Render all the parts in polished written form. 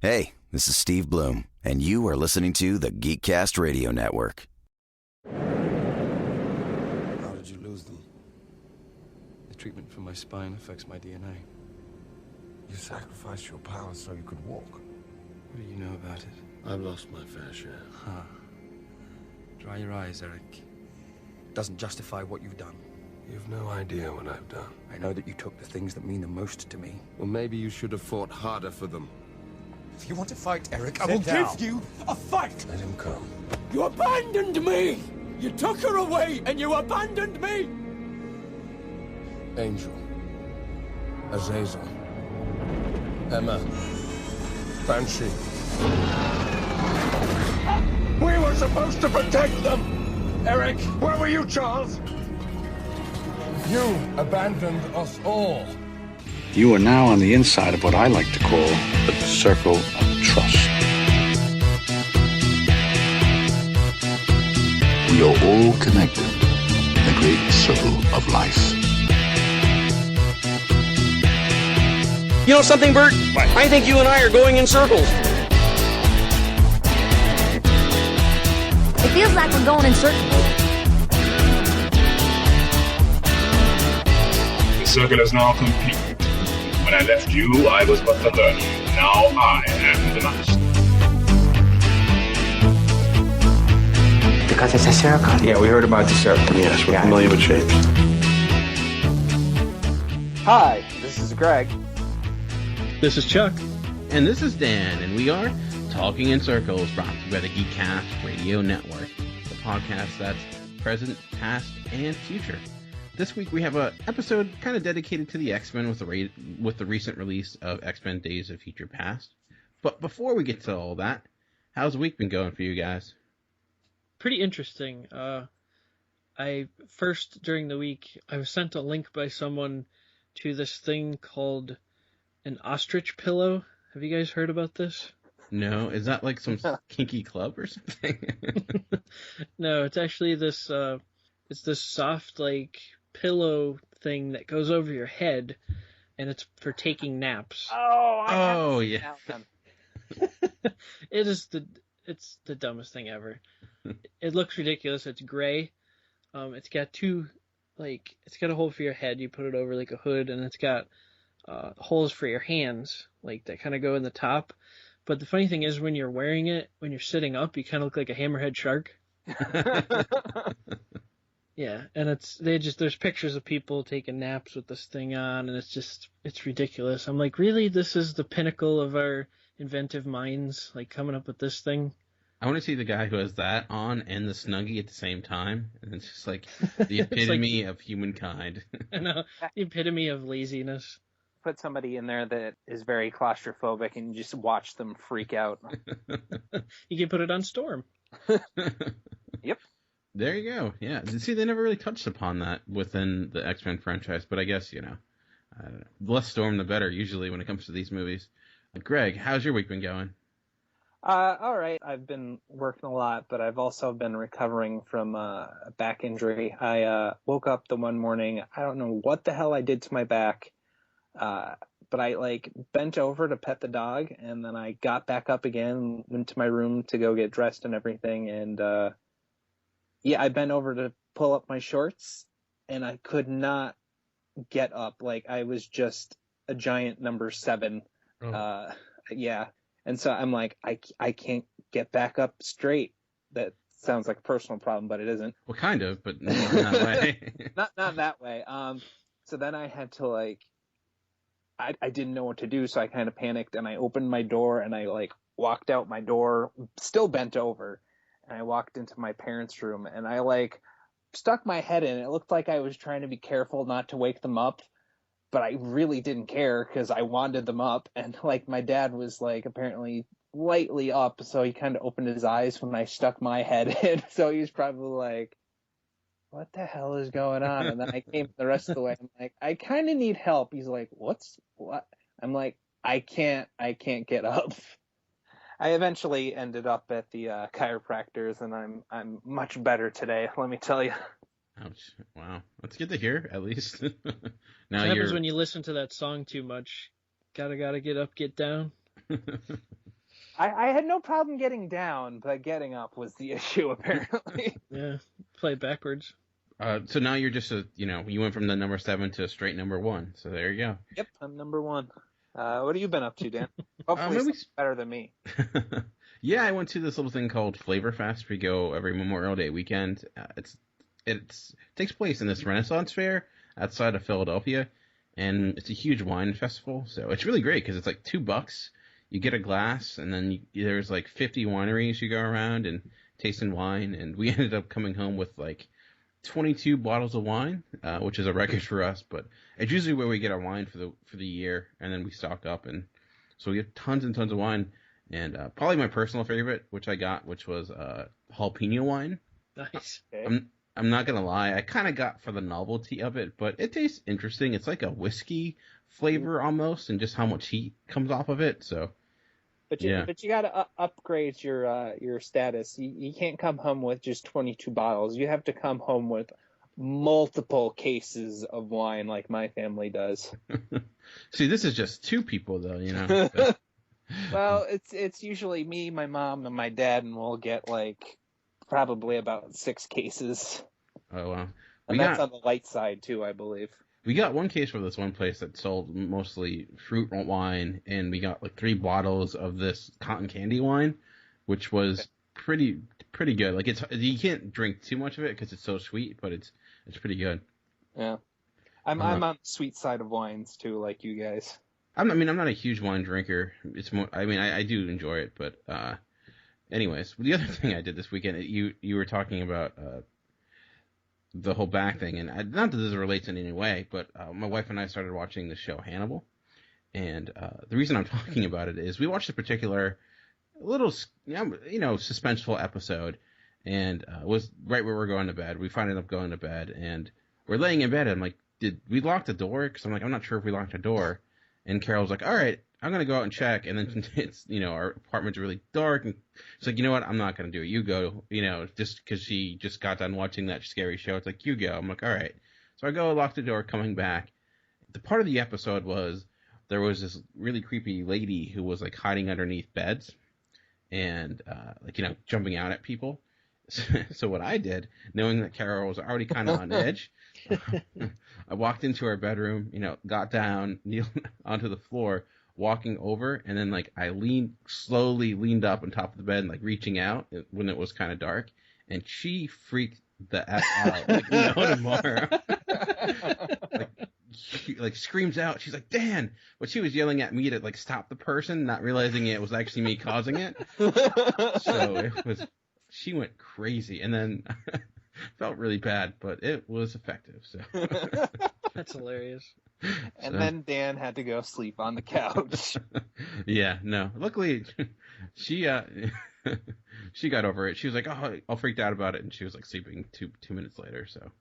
Hey, this is Steve Bloom, and you are listening to the Geekcast Radio Network. How did you lose them? The treatment for my spine affects my DNA. You sacrificed your powers so you could walk. What do you know about it? I've lost my fair share. Huh. Dry your eyes, Eric. Doesn't justify what you've done. You've no idea what I've done. I know that you took the things that mean the most to me. Well, maybe you should have fought harder for them. If you want to fight, Eric, I will give you a fight! Let him come. You abandoned me! You took her away and you abandoned me! Angel. Azazel. Emma. Banshee. We were supposed to protect them! Eric, where were you, Charles? You abandoned us all. You are now on the inside of what I like to call the circle of trust. We are all connected in the great circle of life. You know something, Bert? What? I think you and I are going in circles. It feels like we're going in circles. The circle is now complete. When I left you, I was but the learner. Now I am the master. Because it's a circle. Yeah, we heard about the circle. Yes, we're familiar with shapes. Hi, this is Greg. This is Chuck. And this is Dan, and we are Talking in Circles, brought to you by the Geekcast Radio Network, the podcast that's present, past, and future. This week we have an episode kind of dedicated to the X-Men with the recent release of X-Men Days of Future Past. But before we get to all that, how's the week been going for you guys? Pretty interesting. During the week, I was sent a link by someone to this thing called an ostrich pillow. Have you guys heard about this? No, is that like some kinky club or something? No, it's actually this, it's this soft, like, pillow thing that goes over your head, and it's for taking naps. Oh, yeah. It's the dumbest thing ever. It looks ridiculous. It's gray. It's got it's got a hole for your head. You put it over like a hood, and it's got holes for your hands, like that kind of go in the top. But the funny thing is, when you're wearing it, when you're sitting up, you kind of look like a hammerhead shark. Yeah, and there's pictures of people taking naps with this thing on, and it's ridiculous. I'm like, really? This is the pinnacle of our inventive minds, like coming up with this thing? I want to see the guy who has that on and the Snuggie at the same time, and it's just like the epitome of humankind. I know, the epitome of laziness. Put somebody in there that is very claustrophobic and just watch them freak out. You can put it on Storm. Yep. There you go. Yeah. See, they never really touched upon that within the X-Men franchise, but I guess, the less Storm, the better, usually, when it comes to these movies. Greg, how's your week been going? All right. I've been working a lot, but I've also been recovering from a back injury. I woke up the one morning. I don't know what the hell I did to my back, but I, bent over to pet the dog, and then I got back up again, went to my room to go get dressed and everything, and I bent over to pull up my shorts, and I could not get up. I was just a giant number 7. Oh. And so I'm like, I can't get back up straight. That sounds like a personal problem, but it isn't. Well, kind of, but not that way. not that way. So then I had to I didn't know what to do, so I kind of panicked, and I opened my door, and I walked out my door, still bent over. And I walked into my parents' room, and I stuck my head in. It looked like I was trying to be careful not to wake them up, but I really didn't care because I wanted them up. And my dad was apparently lightly up, so he kind of opened his eyes when I stuck my head in. So he was probably like, "What the hell is going on?" And then I came the rest of the way. I'm like, "I kind of need help." He's like, "What?" I'm like, I can't get up." I eventually ended up at the chiropractor's, and I'm much better today, let me tell you. Ouch. Wow. That's good to hear, at least. Now what happens when you listen to that song too much? Gotta get up, get down. I had no problem getting down, but getting up was the issue, apparently. Yeah, play backwards. So now you're just you went from the number 7 to a straight number 1. So there you go. Yep, I'm number 1. What have you been up to, Dan? Hopefully something better than me. Yeah, I went to this little thing called Flavor Fest. We go every Memorial Day weekend. It takes place in this Renaissance fair outside of Philadelphia, and it's a huge wine festival. So it's really great because it's like $2. You get a glass, and then there's like 50 wineries you go around and tasting wine. And we ended up coming home with like 22 bottles of wine, which is a record for us. But it's usually where we get our wine for the year, and then we stock up, and so we have tons and tons of wine. And probably my personal favorite, which was jalapeno wine. Nice. Okay. I'm not gonna lie, I kind of got for the novelty of it, but it tastes interesting. It's like a whiskey flavor almost, and just how much heat comes off of it. So, but you gotta upgrade your status. You can't come home with just 22 bottles. You have to come home with multiple cases of wine, like my family does. See, this is just 2 people, though. So. Well, it's usually me, my mom, and my dad, and we'll get like probably about 6 cases. Oh wow! And that's on the light side too, I believe. We got one case from this one place that sold mostly fruit wine, and we got like 3 bottles of this cotton candy wine, which was pretty good. Like you can't drink too much of it because it's so sweet, but it's pretty good. Yeah, I'm on the sweet side of wines too, like you guys. I'm not a huge wine drinker. It's more. I do enjoy it, but anyways, the other thing I did this weekend, you were talking about the whole back thing, and not that this relates in any way, but my wife and I started watching the show Hannibal, and the reason I'm talking about it is we watched a particular little suspenseful episode, and it was right where we're going to bed. We finally ended up going to bed, and we're laying in bed. And I'm like, did we lock the door? Because I'm not sure if we locked the door. And Carol's like, all right, I'm going to go out and check. And then it's, our apartment's really dark. And she's like, you know what? I'm not going to do it. You go, just because she just got done watching that scary show. It's like, you go. I'm like, all right. So I go lock the door, coming back. The part of the episode was there was this really creepy lady who was like hiding underneath beds and jumping out at people. So what I did, knowing that Carol was already kind of on edge, I walked into her bedroom, got down, kneeled onto the floor, walking over, and then I slowly leaned up on top of the bed and reaching out when it was kind of dark, and she freaked the F out, no tomorrow. She screams out, she's like, Dan, but she was yelling at me to stop the person, not realizing it was actually me causing it. So she went crazy, and then felt really bad, but it was effective. So that's hilarious. And then Dan had to go sleep on the couch. Yeah, no. Luckily, she got over it. She was like, "Oh, I freaked out about it," and she was sleeping two minutes later. So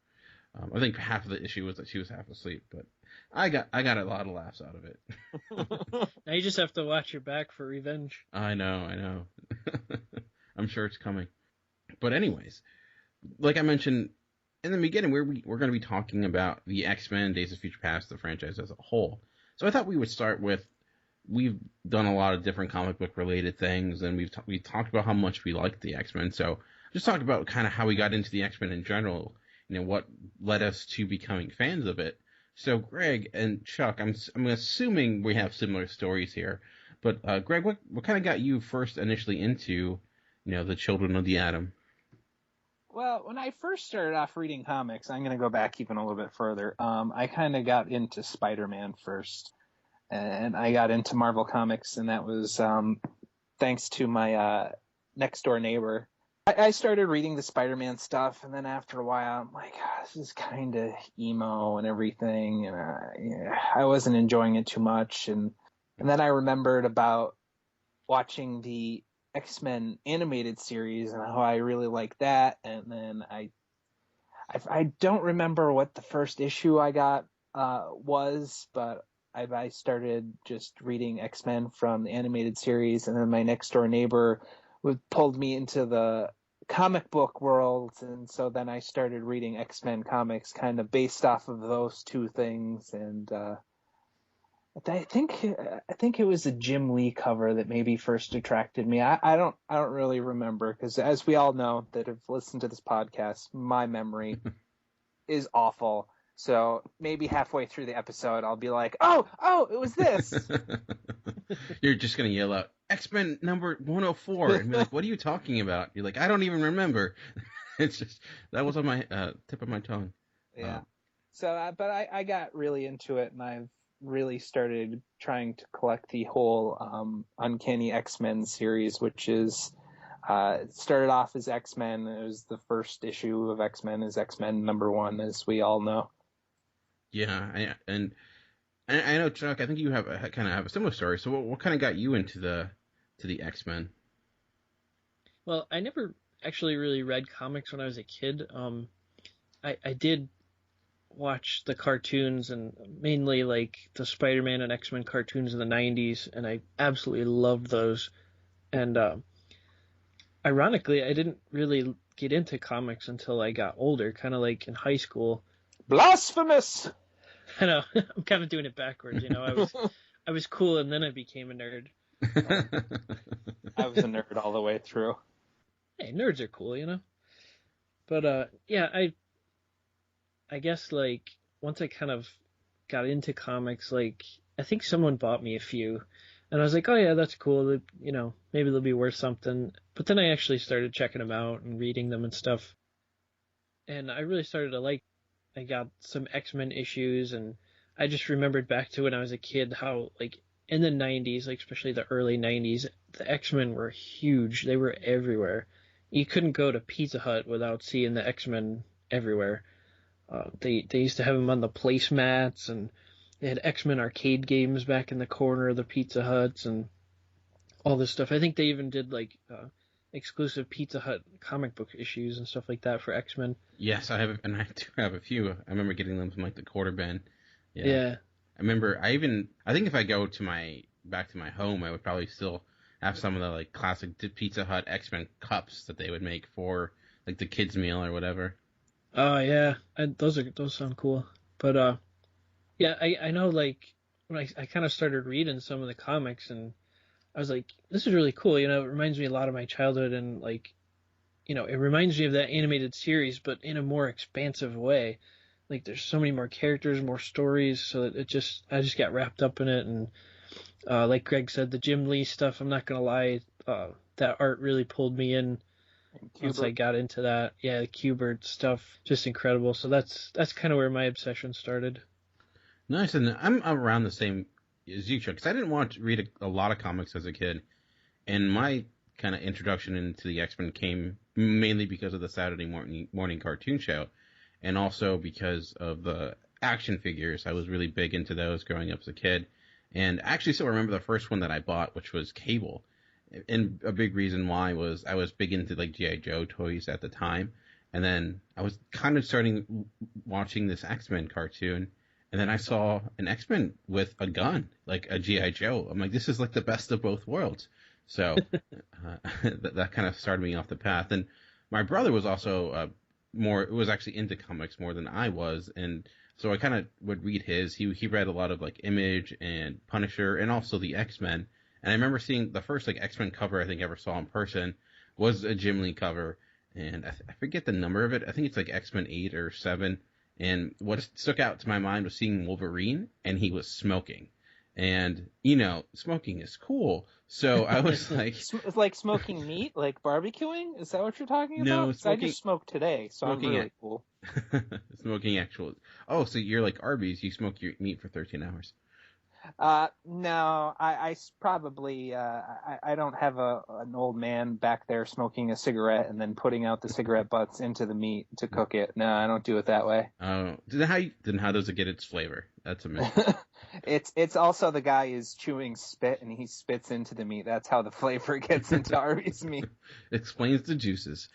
I think half of the issue was that she was half asleep, but I got a lot of laughs out of it. Now you just have to watch your back for revenge. I know. I'm sure it's coming. But anyways, like I mentioned in the beginning, we're going to be talking about the X-Men, Days of Future Past, the franchise as a whole. So I thought we would start with, we've done a lot of different comic book related things, and we've talked about how much we like the X-Men. So just talk about kind of how we got into the X-Men in general, what led us to becoming fans of it. So Greg and Chuck, I'm assuming we have similar stories here, but Greg, what kind of got you first initially into, the Children of the Atom? Well, when I first started off reading comics, I'm going to go back even a little bit further. I kind of got into Spider-Man first, and I got into Marvel Comics, and that was thanks to my next door neighbor. I started reading the Spider-Man stuff, and then after a while, I'm like, this is kind of emo and everything, and I wasn't enjoying it too much. And then I remembered about watching the X-Men animated series and how I really liked that. And then I don't remember what the first issue I got was, but I started just reading X-Men from the animated series, and then my next door neighbor pulled me into the comic book world, and so then I started reading X-Men comics kind of based off of those two things, and I think it was a Jim Lee cover that maybe first attracted me. I don't really remember, because as we all know that have listened to this podcast, my memory is awful. So maybe halfway through the episode, I'll be like, oh, it was this. You're just gonna yell out X-Men number 104 and be like, what are you talking about? You're like, I don't even remember. It's just that was on my tip of my tongue. Yeah. But I got really into it, and I've really started trying to collect the whole Uncanny X-Men series, which is it started off as X-Men. It was the first issue of X-Men is X-Men number 1, as we all know. Yeah, and I know, Chuck, I think you kind of have a similar story. So what kind of got you into the X-Men? Well, I never actually really read comics when I was a kid. I did watch the cartoons, and mainly like the Spider-Man and X-Men cartoons in the 90s, and I absolutely loved those. And ironically, I didn't really get into comics until I got older, kind of like in high school. Blasphemous! I know, I'm kind of doing it backwards, you know. I was cool, and then I became a nerd. I was a nerd all the way through. Hey, nerds are cool, you know. But yeah, I guess like once I kind of got into comics, like I think someone bought me a few, and I was like, oh yeah, that's cool. You know, maybe they'll be worth something. But then I actually started checking them out and reading them and stuff, and I really started to like. I got some X-Men issues, and I just remembered back to when I was a kid how, like, in the 90s, like, especially the early 90s, the X-Men were huge. They were everywhere. You couldn't go to Pizza Hut without seeing the X-Men everywhere. They used to have them on the placemats, and they had X-Men arcade games back in the corner of the Pizza Huts and all this stuff. I think they even did, like, exclusive Pizza Hut comic book issues and stuff like that for X-Men. Yes, I do have a few. I remember getting them from like the quarter bin. Yeah. I remember I think if I go back to my home, I would probably still have some of the like classic Pizza Hut X-Men cups that they would make for like the kids meal or whatever. Oh yeah, those sound cool. But yeah, I know, like when I kind of started reading some of the comics, and I was like, this is really cool. You know, it reminds me a lot of my childhood, and like, you know, it reminds me of that animated series, but in a more expansive way. Like, there's so many more characters, more stories, so I just got wrapped up in it. And like Greg said, the Jim Lee stuff, I'm not gonna lie, that art really pulled me in once I got into that. Yeah, the Q-Bird stuff, just incredible. So that's kind of where my obsession started. Nice, and I'm around the same as you, Chuck, because I didn't read a lot of comics as a kid, and my kind of introduction into the X-Men came mainly because of the Saturday morning cartoon show, and also because of the action figures. I was really big into those growing up as a kid, and I actually still remember the first one that I bought, which was Cable, and a big reason why was I was big into like G.I. Joe toys at the time, and then I was kind of starting watching this X-Men cartoon, and then I saw an X-Men with a gun, like a G.I. Joe. I'm like, this is like the best of both worlds. So that kind of started me off the path. And my brother was also was actually into comics more than I was. And so I kind of would read his. He read a lot of like Image and Punisher and also the X-Men. And I remember seeing the first like X-Men cover I think I ever saw in person was a Jim Lee cover. And I forget the number of it. I think it's like X-Men 8 or 7. And what stuck out to my mind was seeing Wolverine, and he was smoking. And, you know, smoking is cool. So I was like... It's like smoking meat? Like barbecuing? Is that what you're talking about? No, smoking... I just smoked today, so I'm really cool. Smoking actual... Oh, so you're like Arby's. You smoke your meat for 13 hours. No, I probably, I don't have an old man back there smoking a cigarette and then putting out the cigarette butts into the meat to cook it. No, I don't do it that way. Oh, then how does it get its flavor? That's amazing. It's also the guy is chewing spit and he spits into the meat. That's how the flavor gets into Arby's meat. Explains the juices.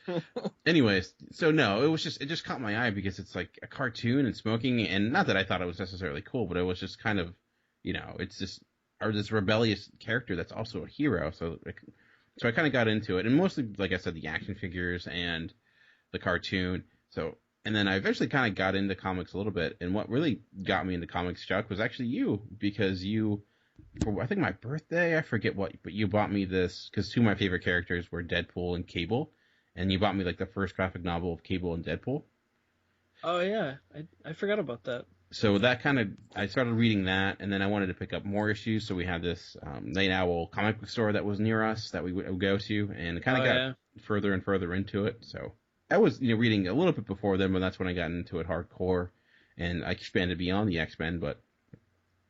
Anyways, so no, it just caught my eye because it's like a cartoon and smoking, and not that I thought it was necessarily cool, but it was just kind of, you know, it's just this rebellious character that's also a hero. So I kind of got into it, and mostly, like I said, the action figures and the cartoon. So And then I eventually kind of got into comics a little bit. And what really got me into comics, Chuck, was actually you, because you, for I think my birthday, I forget what, but you bought me this, because two of my favorite characters were Deadpool and Cable. And you bought me like the first graphic novel of Cable and Deadpool. Oh yeah, I forgot about that. So that kind of, I started reading that, and then I wanted to pick up more issues. So we had this Night Owl comic book store that was near us that we would go to, and it kind of got further and further into it. So I was reading a little bit before then, but that's when I got into it hardcore, and I expanded beyond the X-Men. But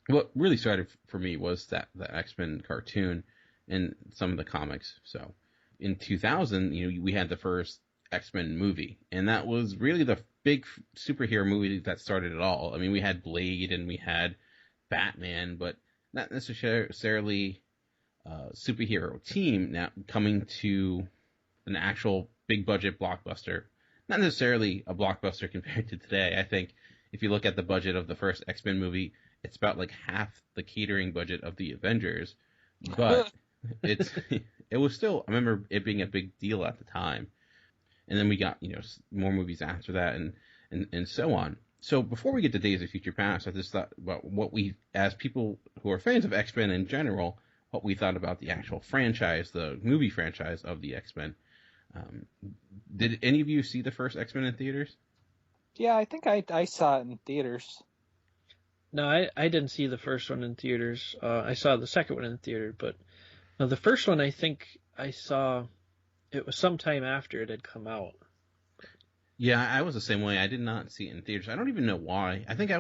what really started for me was the X-Men cartoon and some of the comics. So in 2000, we had the first X-Men movie, and that was really the big superhero movie that started it all. I mean, we had Blade and we had Batman, but not necessarily a superhero team now coming to an actual big budget blockbuster. Not necessarily a blockbuster compared to today. I think if you look at the budget of the first X-Men movie, it's about like half the catering budget of the Avengers, but it was still, I remember it being a big deal at the time. And then we got, more movies after that and so on. So before we get to Days of Future Past, I just thought about what we, as people who are fans of X-Men in general, what we thought about the actual franchise, the movie franchise of the X-Men. Did any of you see the first X-Men in theaters? Yeah, I think I saw it in theaters. No, I didn't see the first one in theaters. I saw the second one in the theater, but no, the first one I think I saw. It was sometime after it had come out. Yeah, I was the same way. I did not see it in theaters. I don't even know why. I think I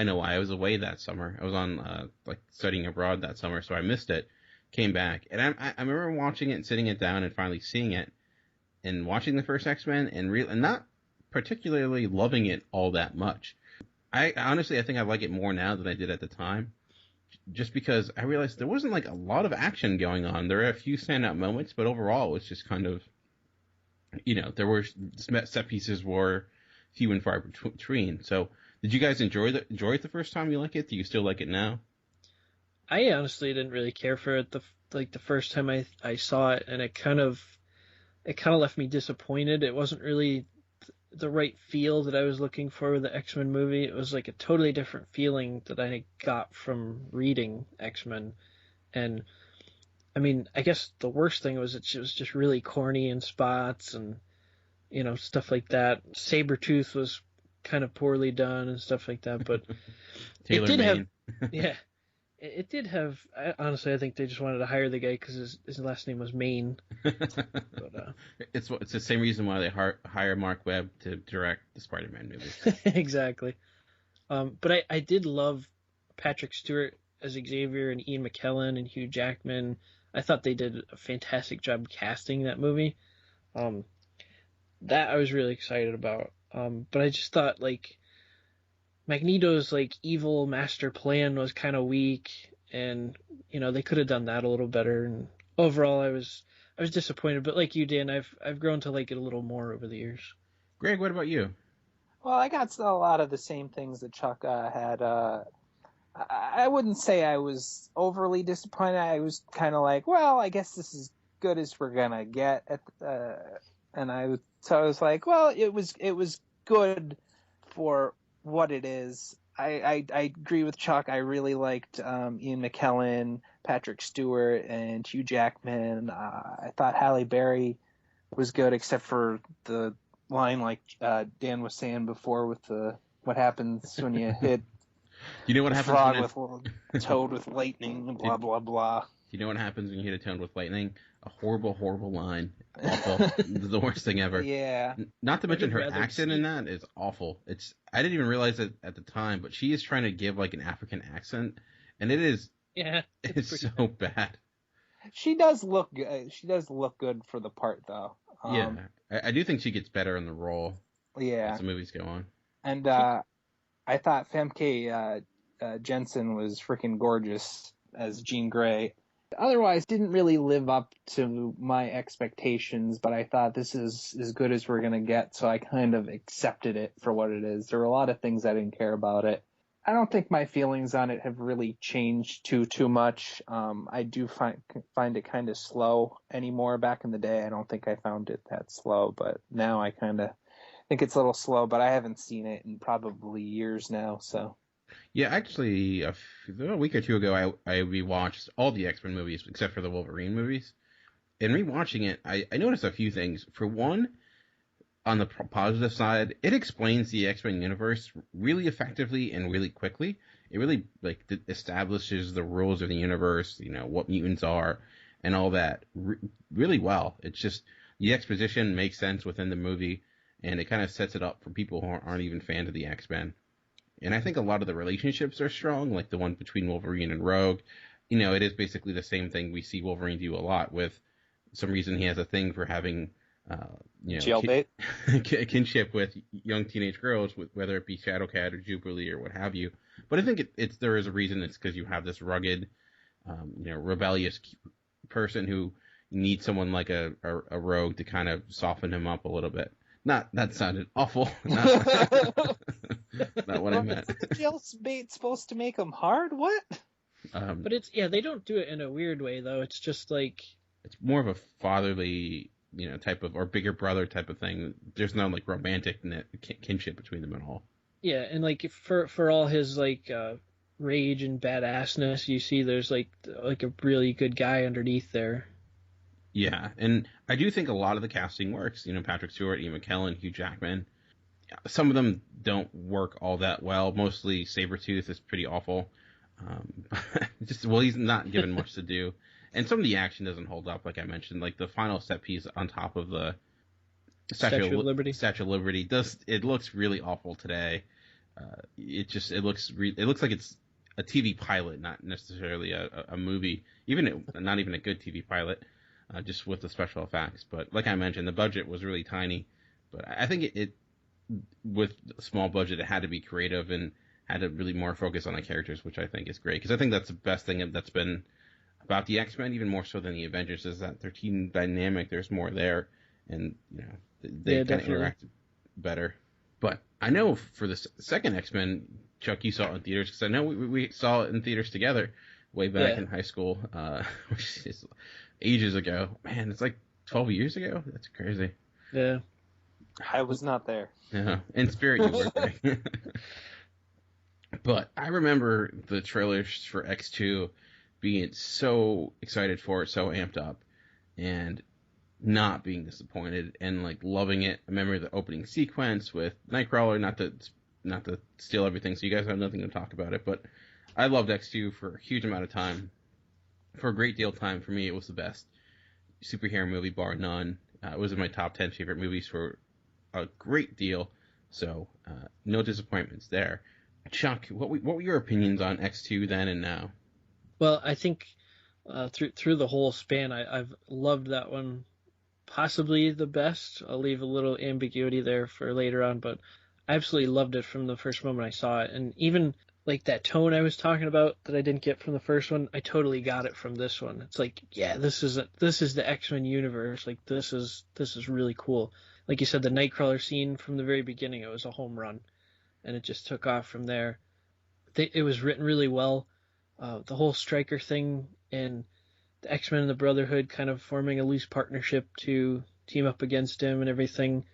know why. I was away that summer. I was on, studying abroad that summer, so I missed it. Came back. And I remember watching it and sitting it down and finally seeing it. And watching the first X-Men and not particularly loving it all that much. I think I like it more now than I did at the time. Just because I realized there wasn't a lot of action going on. There are a few standout moments, but overall it's just kind of, there were set pieces were few and far between. So did you guys enjoy it the first time you liked it? Do you still like it now? I honestly didn't really care for it the first time I saw it, and it kind of left me disappointed. It wasn't really the right feel that I was looking for with the X-Men movie. It was like a totally different feeling that I got from reading X-Men. And I mean, I guess the worst thing was it was just really corny in spots and, stuff like that. Sabretooth was kind of poorly done and stuff like that, but it did have, it did have, honestly, I think they just wanted to hire the guy because his last name was Maine. But, it's the same reason why they hire Mark Webb to direct the Spider-Man movie. Exactly. But I did love Patrick Stewart as Xavier and Ian McKellen and Hugh Jackman. I thought they did a fantastic job casting that movie. That I was really excited about. But I just thought Magneto's evil master plan was kind of weak, and they could have done that a little better. And overall, I was disappointed. But like you, Dan, I've grown to like it a little more over the years. Greg, what about you? Well, I got a lot of the same things that Chuck had. I wouldn't say I was overly disappointed. I was kind of like, well, I guess this is good as we're gonna get. So I was like, well, it was good for what it is. I agree with Chuck. I really liked Ian McKellen, Patrick Stewart, and Hugh Jackman. I thought Halle Berry was good, except for the line like Dan was saying before with what happens when you hit what happens frog with toad with lightning, blah blah blah. You know what happens when you hit a toad with lightning? A horrible, horrible line. Awful. The worst thing ever. Yeah. Not to mention her accent in that is awful. I didn't even realize it at the time, but she is trying to give an African accent, and it is. Yeah. It's so bad. She does look good. She does look good for the part, though. Yeah, I do think she gets better in the role. Yeah. As the movies go on. And I thought Femke Jensen was freaking gorgeous as Jean Grey. Otherwise, didn't really live up to my expectations, but I thought this is as good as we're going to get, so I kind of accepted it for what it is. There were a lot of things I didn't care about it. I don't think my feelings on it have really changed too much. I do find it kind of slow anymore. Back in the day, I don't think I found it that slow, but now I kind of think it's a little slow, but I haven't seen it in probably years now. So Yeah, actually, a week or two ago, I rewatched all the X-Men movies except for the Wolverine movies. And rewatching it, I noticed a few things. For one, on the positive side, it explains the X-Men universe really effectively and really quickly. It really establishes the rules of the universe, what mutants are, and all that really well. It's just the exposition makes sense within the movie, and it kind of sets it up for people who aren't even fans of the X-Men. And I think a lot of the relationships are strong, like the one between Wolverine and Rogue. It is basically the same thing we see Wolverine do a lot with. Some reason he has a thing for having, jailbait kinship with young teenage girls, whether it be Shadowcat or Jubilee or what have you. But I think there is a reason. It's because you have this rugged, rebellious person who needs someone like a Rogue to kind of soften him up a little bit. That sounded awful. Not what I meant. Is the jailbait supposed to make him hard? What? But they don't do it in a weird way though. It's just like it's more of a fatherly, type of, or bigger brother type of thing. There's no like romantic kinship between them at all. Yeah, and like for all his like rage and badassness, you see there's like a really good guy underneath there. Yeah, and I do think a lot of the casting works. Patrick Stewart, Ian McKellen, Hugh Jackman. Some of them don't work all that well. Mostly Sabretooth is pretty awful. He's not given much to do. And some of the action doesn't hold up, like I mentioned. Like the final set piece on top of the Statue of Liberty. It looks really awful today. It looks like it's a TV pilot, not necessarily a movie. Not even a good TV pilot, just with the special effects. But like I mentioned, the budget was really tiny. But I think it with a small budget, it had to be creative and had to really more focus on the characters, which I think is great. Because I think that's the best thing that's been about the X-Men, even more so than the Avengers, is that their team dynamic, there's more there, and they kind of interact better. But I know for the second X-Men, Chuck, you saw it in theaters, because I know we saw it in theaters together way back in high school, which is ages ago. Man, it's like 12 years ago. That's crazy. Yeah. I was not there. Yeah, in spirit you were there. But I remember the trailers for X2 being so excited for it, so amped up, and not being disappointed, and like loving it. I remember the opening sequence with Nightcrawler, not to steal everything, so you guys have nothing to talk about it, but I loved X2 for a huge amount of time. For a great deal of time, for me, it was the best superhero movie, bar none. It was in my top 10 favorite movies for a great deal, so no disappointments there. Chuck, what were your opinions on X2 then and now? Well, I think through the whole span, I've loved that one possibly the best. I'll leave a little ambiguity there for later on, but I absolutely loved it from the first moment I saw it. And even like that tone I was talking about that I didn't get from the first one, I totally got it from this one. It's like, yeah, this is the X-Men universe. Like this is really cool. Like you said, the Nightcrawler scene from the very beginning, it was a home run, and it just took off from there. It was written really well. The whole Stryker thing and the X-Men and the Brotherhood kind of forming a loose partnership to team up against him and everything.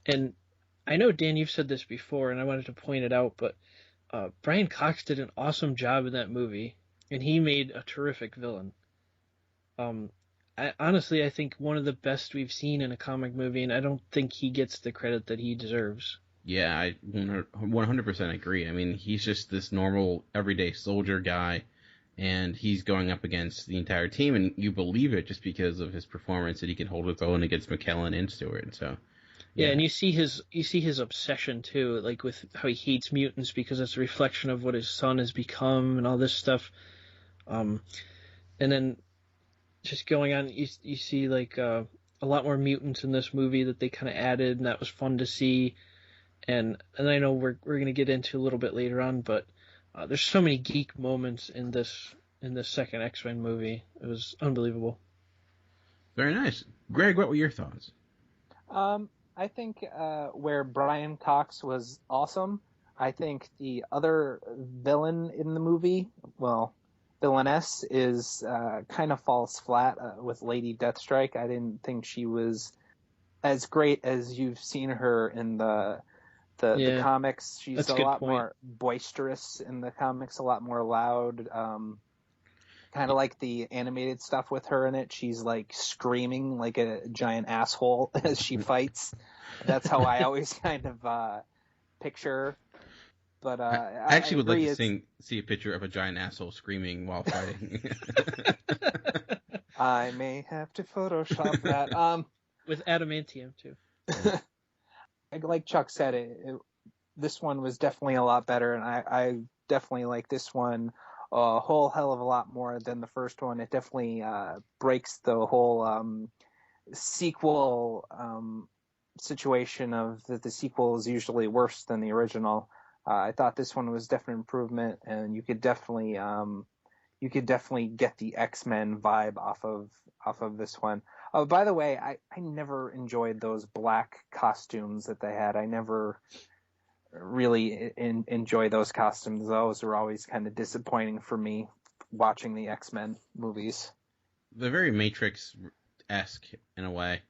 And I know, Dan, you've said this before, and I wanted to point it out, but Brian Cox did an awesome job in that movie, and he made a terrific villain. I think one of the best we've seen in a comic movie, and I don't think he gets the credit that he deserves. Yeah, I 100% agree. I mean, he's just this normal, everyday soldier guy, and he's going up against the entire team, and you believe it just because of his performance that he can hold his own against McKellen and Stewart. And so, yeah, and you see his obsession too, like with how he hates mutants because it's a reflection of what his son has become and all this stuff. And then just going on, you see like a lot more mutants in this movie that they kind of added, and that was fun to see. And I know we're going to get into a little bit later on, but there's so many geek moments in this second X-Men movie. It was unbelievable. Very nice. Greg, what were your thoughts? I think where Brian Cox was awesome, I think the other villain in the movie, well, villainess, is kind of falls flat with Lady Deathstrike. I didn't think she was as great as you've seen her in the comics. She's a lot more boisterous in the comics, a lot more loud. Kind of like the animated stuff with her in it. She's like screaming like a giant asshole as she fights. That's how I always kind of picture her. But I actually would like to see a picture of a giant asshole screaming while fighting. I may have to Photoshop that. With adamantium too. Like Chuck said, this one was definitely a lot better, and I definitely like this one a whole hell of a lot more than the first one. It definitely breaks the whole sequel situation of that the sequel is usually worse than the original. I thought this one was definitely an improvement, and you could definitely get the X-Men vibe off of this one. Oh, by the way, I never enjoyed those black costumes that they had. I never really enjoy those costumes. Those were always kind of disappointing for me watching the X-Men movies. They're very Matrix-esque in a way.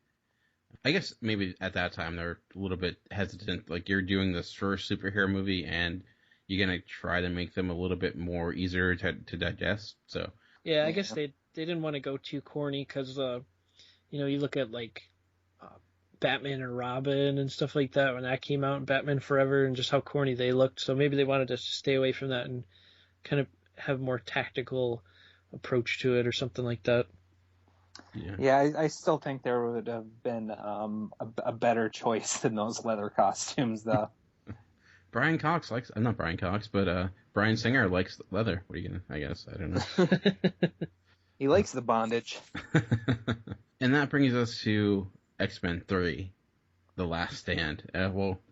I guess maybe at that time they're a little bit hesitant. Like, you're doing this first superhero movie and you're going to try to make them a little bit more easier to digest. So yeah, I guess they didn't want to go too corny because, you look at like Batman and Robin and stuff like that when that came out, and Batman Forever, and just how corny they looked. So maybe they wanted to stay away from that and kind of have a more tactical approach to it or something like that. Yeah, I still think there would have been a better choice than those leather costumes, though. Brian Singer likes leather. What are you gonna? I guess I don't know. He likes the bondage. And that brings us to X-Men 3, The Last Stand.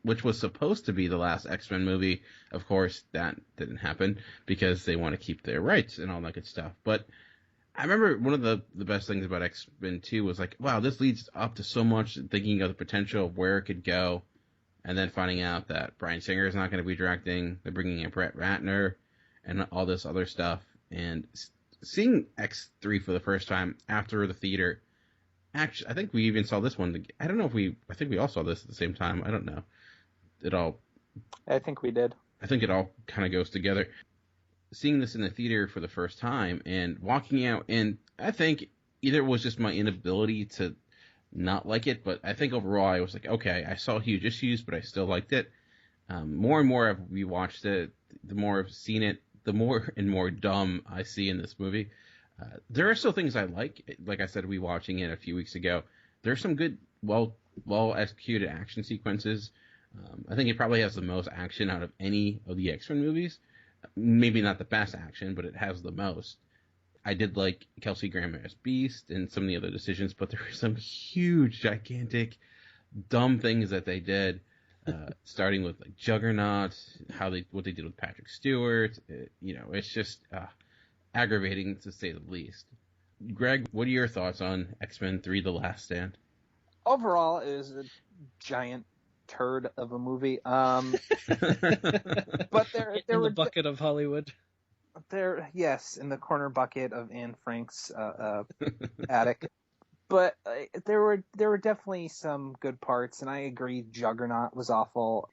Which was supposed to be the last X-Men movie. Of course, that didn't happen because they want to keep their rights and all that good stuff. But I remember one of the best things about X-Men 2 was like, wow, this leads up to so much, thinking of the potential of where it could go, and then finding out that Bryan Singer is not going to be directing. They're bringing in Brett Ratner and all this other stuff. And seeing X3 for the first time after the theater, actually, I think we even saw this one. I don't know if I think we all saw this at the same time. I don't know. I think we did. I think it all kind of goes together. Seeing this in the theater for the first time and walking out, and I think either it was just my inability to not like it, but I think overall I was like, okay, I saw huge issues, but I still liked it. More and more we watched it, the more I've seen it, the more and more dumb I see in this movie. There are still things I like. Like I said, we watching it a few weeks ago. There's some good, well executed action sequences. I think it probably has the most action out of any of the X-Men movies. Maybe not the best action, but it has the most. I did like Kelsey Grammer as Beast and some of the other decisions, but there were some huge, gigantic, dumb things that they did. Starting with like Juggernaut, what they did with Patrick Stewart. It's just aggravating to say the least. Greg, what are your thoughts on X-Men 3: The Last Stand? Overall, it was a giant turd of a movie. But there in were the bucket of Hollywood. In the corner bucket of Anne Frank's attic. But there were definitely some good parts, and I agree Juggernaut was awful.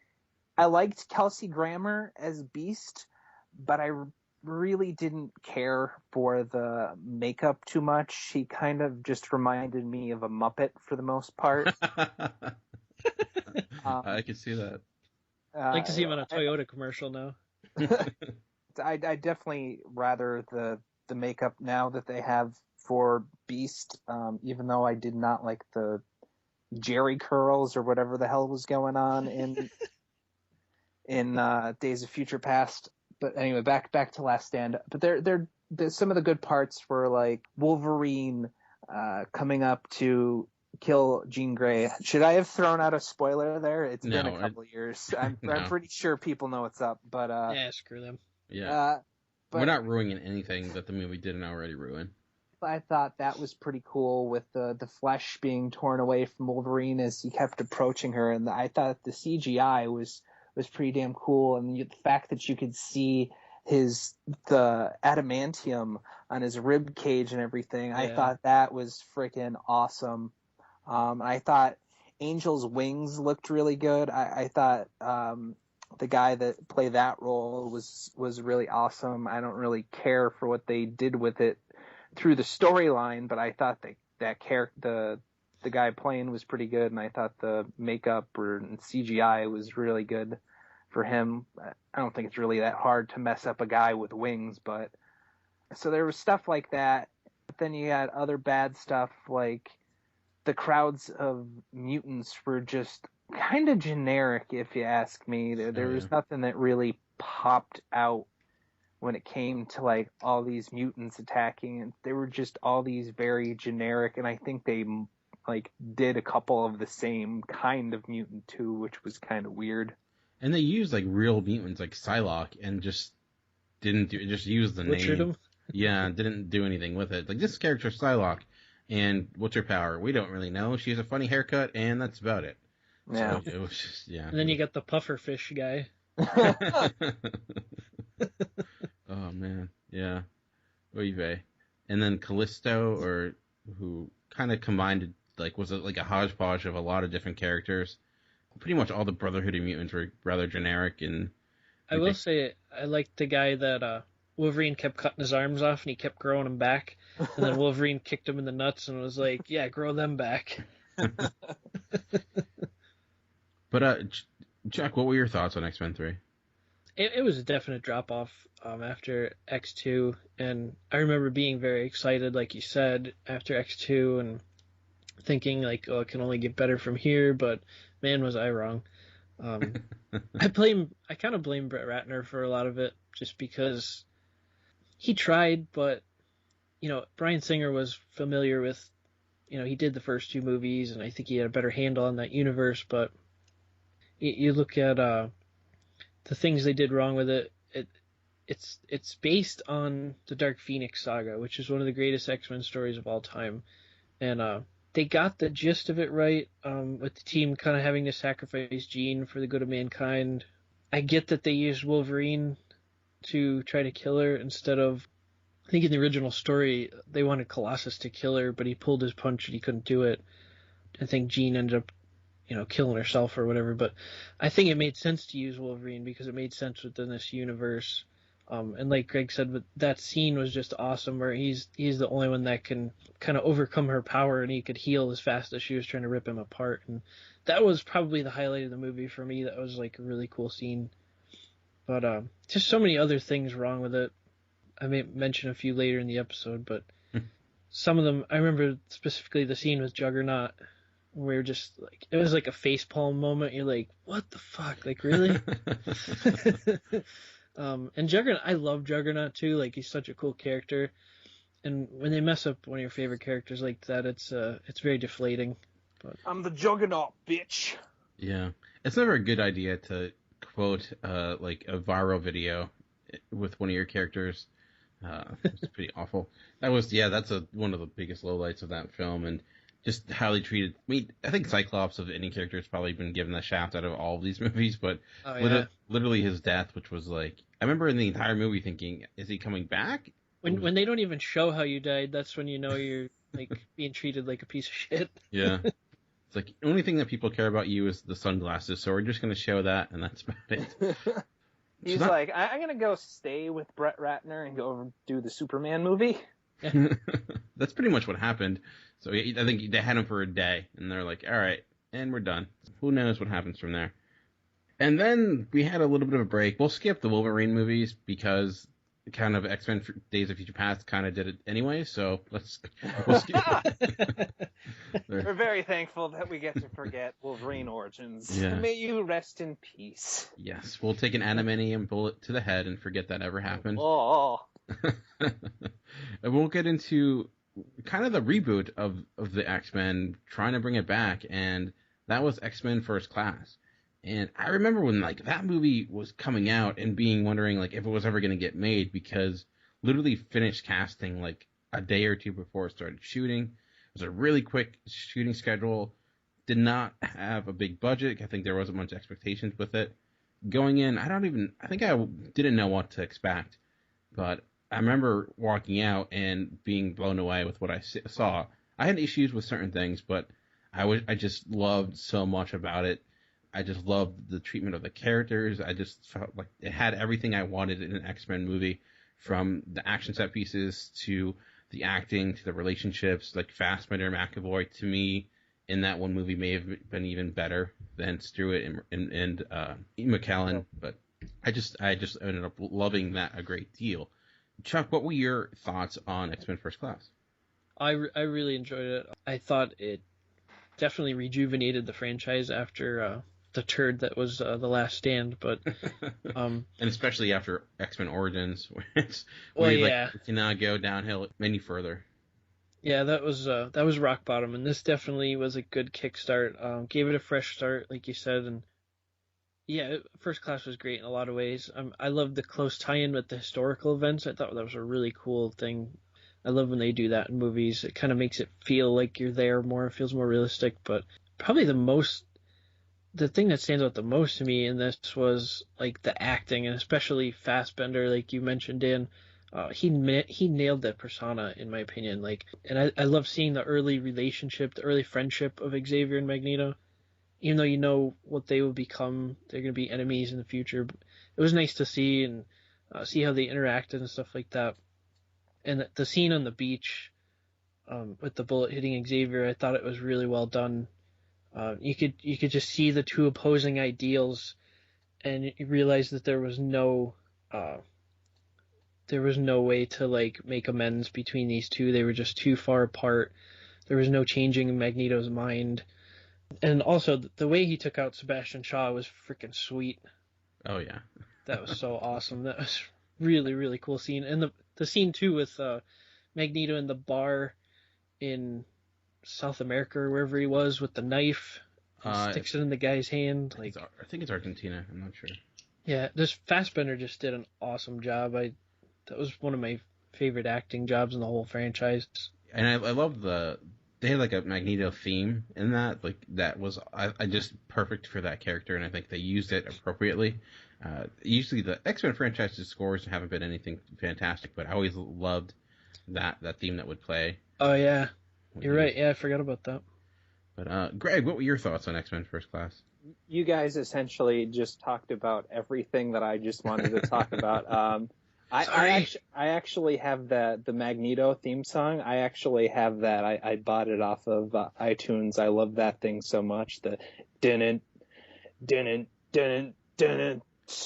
I liked Kelsey Grammer as Beast, but I really didn't care for the makeup too much. He kind of just reminded me of a Muppet for the most part. I can see that. I'd like to see him on a Toyota commercial now. I definitely rather the makeup now that they have for Beast, even though I did not like the Jerry curls or whatever the hell was going on in Days of Future Past. But anyway, back to Last Stand. But there some of the good parts were like Wolverine coming up to kill Jean Grey. Should I have thrown out a spoiler there? It's been a couple of years. I'm pretty sure people know what's up. But yeah, screw them. Yeah, but we're not ruining anything that the movie didn't already ruin. I thought that was pretty cool with the flesh being torn away from Wolverine as he kept approaching her, and I thought the CGI was pretty damn cool, and the fact that you could see the adamantium on his rib cage and everything, I thought that was freaking awesome. I thought Angel's Wings looked really good. I thought the guy that played that role was really awesome. I don't really care for what they did with it through the storyline, but I thought that character, the guy playing, was pretty good, and I thought the makeup and CGI was really good for him. I don't think it's really that hard to mess up a guy with wings, but so there was stuff like that. But then you had other bad stuff, like the crowds of mutants were just kind of generic, if you ask me. There was nothing that really popped out when it came to like all these mutants attacking, and they were just all these very generic, and I think they like did a couple of the same kind of mutant too, which was kind of weird. And they used like real mutants like Psylocke and just used the name. Him. Yeah, didn't do anything with it. Like, this character Psylocke, and what's her power? We don't really know. She has a funny haircut, and that's about it. Yeah. So it was just, yeah. And then you got the pufferfish guy. Oh man, yeah. Oy vey. And then Callisto, who kind of combined, like, was like a hodgepodge of a lot of different characters. Pretty much all the Brotherhood of Mutants were rather generic, and I will say I liked the guy that Wolverine kept cutting his arms off and he kept growing them back, and then Wolverine kicked him in the nuts and was like, "Yeah, grow them back." But Chuck, what were your thoughts on X-Men 3? It was a definite drop off after X2, and I remember being very excited, like you said, after X2, and thinking like, oh, it can only get better from here. But man, was I wrong. I kind of blame Brett Ratner for a lot of it, just because he tried, but Bryan Singer was familiar with, he did the first two movies, and I think he had a better handle on that universe. But you look at the things they did wrong with it. It's based on the Dark Phoenix saga, which is one of the greatest X-Men stories of all time, and they got the gist of it right, with the team kind of having to sacrifice Jean for the good of mankind. I get that they used Wolverine to try to kill her instead of, I think in the original story, they wanted Colossus to kill her, but he pulled his punch and he couldn't do it. I think Jean ended up, killing herself or whatever, but I think it made sense to use Wolverine because it made sense within this universe. And like Greg said, that scene was just awesome, where he's the only one that can kind of overcome her power, and he could heal as fast as she was trying to rip him apart. And that was probably the highlight of the movie for me. That was like a really cool scene. But just so many other things wrong with it. I may mention a few later in the episode, but some of them, I remember specifically the scene with Juggernaut, where just like, it was like a facepalm moment. You're like, what the fuck? Like, really? And Juggernaut, I love Juggernaut too. Like, he's such a cool character. And when they mess up one of your favorite characters like that, it's very deflating. But I'm the Juggernaut, bitch. Yeah, it's never a good idea to quote like a viral video with one of your characters. It's pretty awful. That's one of the biggest lowlights of that film, and just how they treated. I mean, I think Cyclops of any character has probably been given the shaft out of all of these movies, but literally his death, which was like, I remember in the entire movie thinking, is he coming back? When they don't even show how you died, that's when you know you're like being treated like a piece of shit. Yeah. It's like, the only thing that people care about you is the sunglasses, so we're just going to show that, and that's about it. He's like, I'm going to go stay with Brett Ratner and go do the Superman movie. That's pretty much what happened. So I think they had him for a day, and they're like, all right, and we're done. Who knows what happens from there? And then we had a little bit of a break. We'll skip the Wolverine movies because kind of X-Men Days of Future Past kind of did it anyway, so we'll skip it. We're very thankful that we get to forget Wolverine origins. Yeah. May you rest in peace. Yes, we'll take an adamantium bullet to the head and forget that ever happened. Oh. And we'll get into kind of the reboot of the X-Men, trying to bring it back, and that was X-Men First Class. And I remember when like that movie was coming out and wondering like if it was ever going to get made, because literally finished casting like a day or two before it started shooting. It was a really quick shooting schedule. Did not have a big budget. I think there wasn't much expectations with it. Going in, I think I didn't know what to expect. But I remember walking out and being blown away with what I saw. I had issues with certain things, but I just loved so much about it. I just loved the treatment of the characters. I just felt like it had everything I wanted in an X-Men movie, from the action set pieces to the acting to the relationships. Like Fassbender and McAvoy, to me, in that one movie may have been even better than Stewart and Ian McKellen. But I just ended up loving that a great deal. Chuck, what were your thoughts on X-Men First Class? I really enjoyed it. I thought it definitely rejuvenated the franchise after the turd that was The Last Stand, but and especially after X-Men Origins, where you cannot go downhill any further. Yeah, that was rock bottom, and this definitely was a good kickstart. Gave it a fresh start, like you said, and yeah, First Class was great in a lot of ways. I loved the close tie-in with the historical events. I thought that was a really cool thing. I love when they do that in movies. It kind of makes it feel like you're there more. It feels more realistic. But probably the thing that stands out the most to me in this was like the acting, and especially Fassbender, like you mentioned, Dan. He nailed that persona, in my opinion. Like, and I love seeing the early relationship, the early friendship of Xavier and Magneto. Even though you know what they will become, they're going to be enemies in the future. But it was nice to see and see how they interacted and stuff like that. And the scene on the beach with the bullet hitting Xavier, I thought it was really well done. You could just see the two opposing ideals, and you realize that there was no way to like make amends between these two. They were just too far apart. There was no changing Magneto's mind. And also, the way he took out Sebastian Shaw was freaking sweet. Oh, yeah. That was so awesome. That was really, really cool scene. And the scene, too, with Magneto in the bar in South America or wherever he was with the knife. Sticks it in the guy's hand. I think it's Argentina. I'm not sure. Yeah, Fassbender just did an awesome job. That was one of my favorite acting jobs in the whole franchise. And I love they had like a Magneto theme in that, like that was I just perfect for that character, and I think they used it appropriately. Usually the X-Men franchise's scores haven't been anything fantastic, but I always loved that theme that would play. Oh yeah, you're right. Yeah, I forgot about that. But Greg, what were your thoughts on X-Men First Class? You guys essentially just talked about everything that I just wanted to talk about. I actually have the Magneto theme song. I actually have that. I bought it off of iTunes. I love that thing so much. The didn't.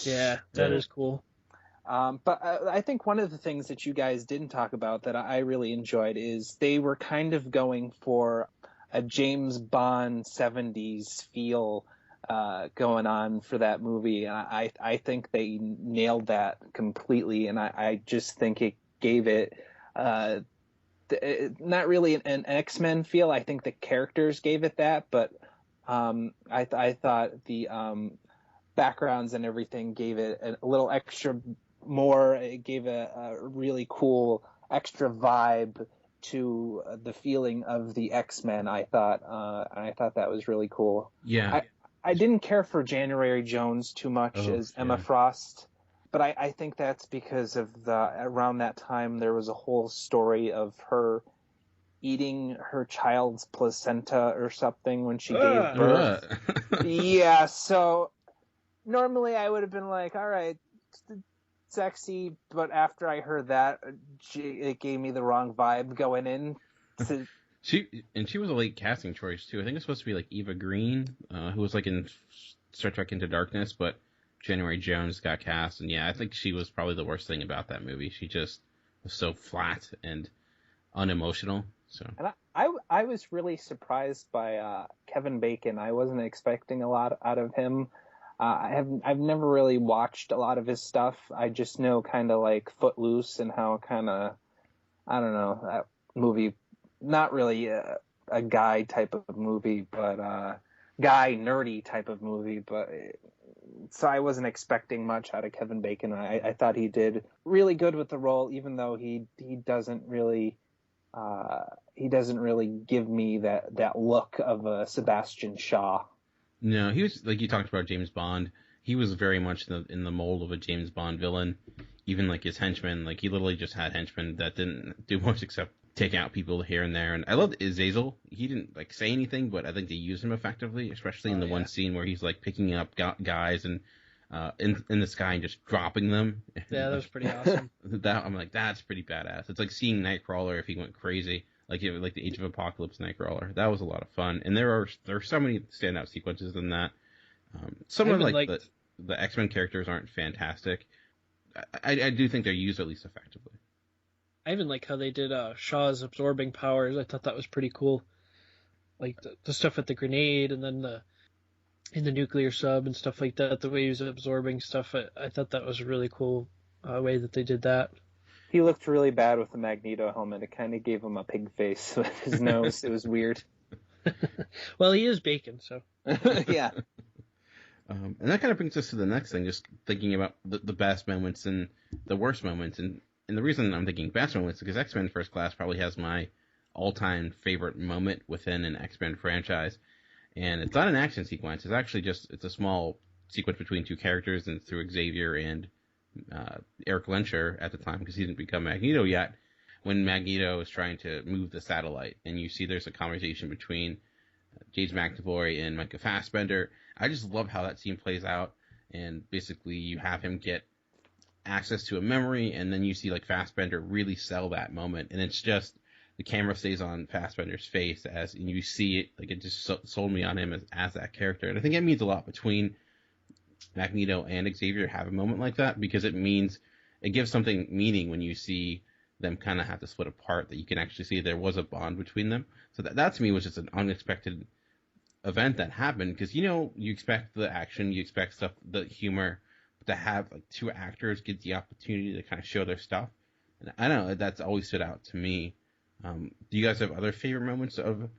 Yeah, that is cool. But I think one of the things that you guys didn't talk about that I really enjoyed is they were kind of going for a James Bond 70s feel going on for that movie, and I think they nailed that completely, and I just think it gave it not really an X-Men feel. I think the characters gave it that, but I thought the backgrounds and everything gave it a little extra more. It gave a really cool extra vibe to the feeling of the X-Men. I thought that was really cool. Yeah. I didn't care for January Jones too much as Emma Frost, but I think that's because of around that time there was a whole story of her eating her child's placenta or something when she gave birth. Yeah, so normally I would have been like, all right, sexy, but after I heard that, it gave me the wrong vibe going in. She was a late casting choice too. I think it's supposed to be like Eva Green, who was like in Star Trek Into Darkness, but January Jones got cast, and yeah, I think she was probably the worst thing about that movie. She just was so flat and unemotional. So. And I was really surprised by Kevin Bacon. I wasn't expecting a lot out of him. I've never really watched a lot of his stuff. I just know kind of like Footloose and how kind of, I don't know, that movie, not really a guy type of movie, but guy nerdy type of movie. But so I wasn't expecting much out of Kevin Bacon. I thought he did really good with the role, even though he doesn't really give me that look of a Sebastian Shaw. No, he was, like you talked about James Bond, he was very much in the mold of a James Bond villain. Even like his henchmen, like he literally just had henchmen that didn't do much except take out people here and there. And I loved Azazel. He didn't like say anything, but I think they used him effectively, especially in the one scene where he's like picking up guys and in the sky and just dropping them. Yeah, that was pretty awesome. I'm like, that's pretty badass. It's like seeing Nightcrawler if he went crazy, like the Age of Apocalypse Nightcrawler. That was a lot of fun, and there are so many standout sequences in that. Some of like the X-Men characters aren't fantastic. I do think they're used at least effectively. I even like how they did Shaw's absorbing powers. I thought that was pretty cool. Like the stuff with the grenade and then in the nuclear sub and stuff like that, the way he was absorbing stuff. I thought that was a really cool way that they did that. He looked really bad with the Magneto helmet. It kind of gave him a pig face with his nose. It was weird. Well, he is bacon, so. Yeah. And that kind of brings us to the next thing, just thinking about the best moments and the worst moments. And the reason I'm thinking best moments is because X-Men First Class probably has my all-time favorite moment within an X-Men franchise. And it's not an action sequence. It's actually it's a small sequence between two characters, and through Xavier and Eric Lensher at the time, because he didn't become Magneto yet, when Magneto is trying to move the satellite. And you see there's a conversation between James McAvoy and Micah Fassbender. I just love how that scene plays out, and basically you have him get access to a memory, and then you see like Fassbender really sell that moment, and it's just the camera stays on Fassbender's face and you see it, like it just sold me on him as that character, and I think it means a lot between Magneto and Xavier have a moment like that, because it gives something meaning when you see them kind of have to split apart, that you can actually see there was a bond between them. So that to me was just an unexpected event that happened, because you expect the action, you expect stuff, the humor, but to have like two actors get the opportunity to kind of show their stuff, and I don't know, that's always stood out to me. Do you guys have other favorite moments of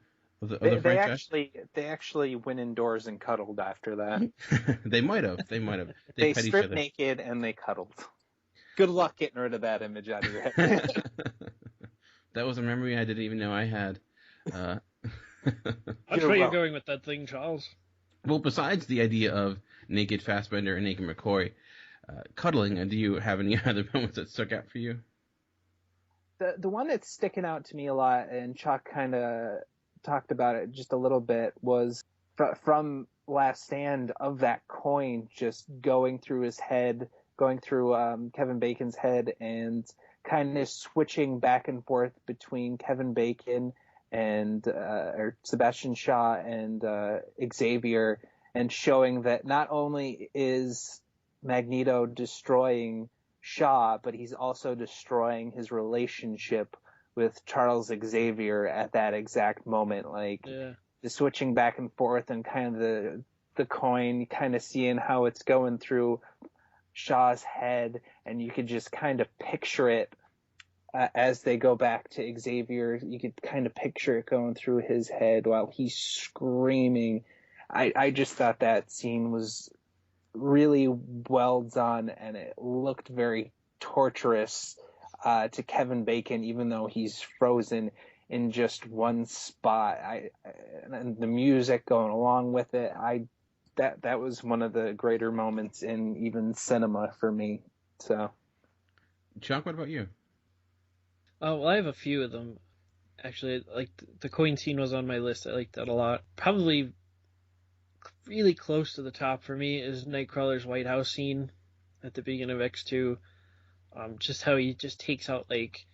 the franchise? They actually went indoors and cuddled after that. They might have. They stripped naked and they cuddled. Good luck getting rid of that image out of your head. That was a memory I didn't even know I had. That's where you're going with that thing, Charles. Well, besides the idea of naked Fassbender and naked McCoy cuddling, do you have any other moments that stuck out for you? The one that's sticking out to me a lot, and Chuck kind of talked about it just a little bit, was from Last Stand, of that coin just going through his head, going through Kevin Bacon's head, and kind of switching back and forth between Kevin Bacon and or Sebastian Shaw and Xavier, and showing that not only is Magneto destroying Shaw, but he's also destroying his relationship with Charles Xavier at that exact moment. Like, the switching back and forth and kind of the coin, kind of seeing how it's going through Shaw's head, and you could just kind of picture it as they go back to Xavier. You could kind of picture it going through his head while he's screaming. I just thought that scene was really well done, and it looked very torturous to Kevin Bacon, even though he's frozen in just one spot. And the music going along with it, that was one of the greater moments in even cinema for me. So, Chuck, what about you? Well, I have a few of them actually. Like the coin scene was on my list. I liked that a lot. Probably really close to the top for me is Nightcrawler's White House scene at the beginning of X2. Just how he just takes out like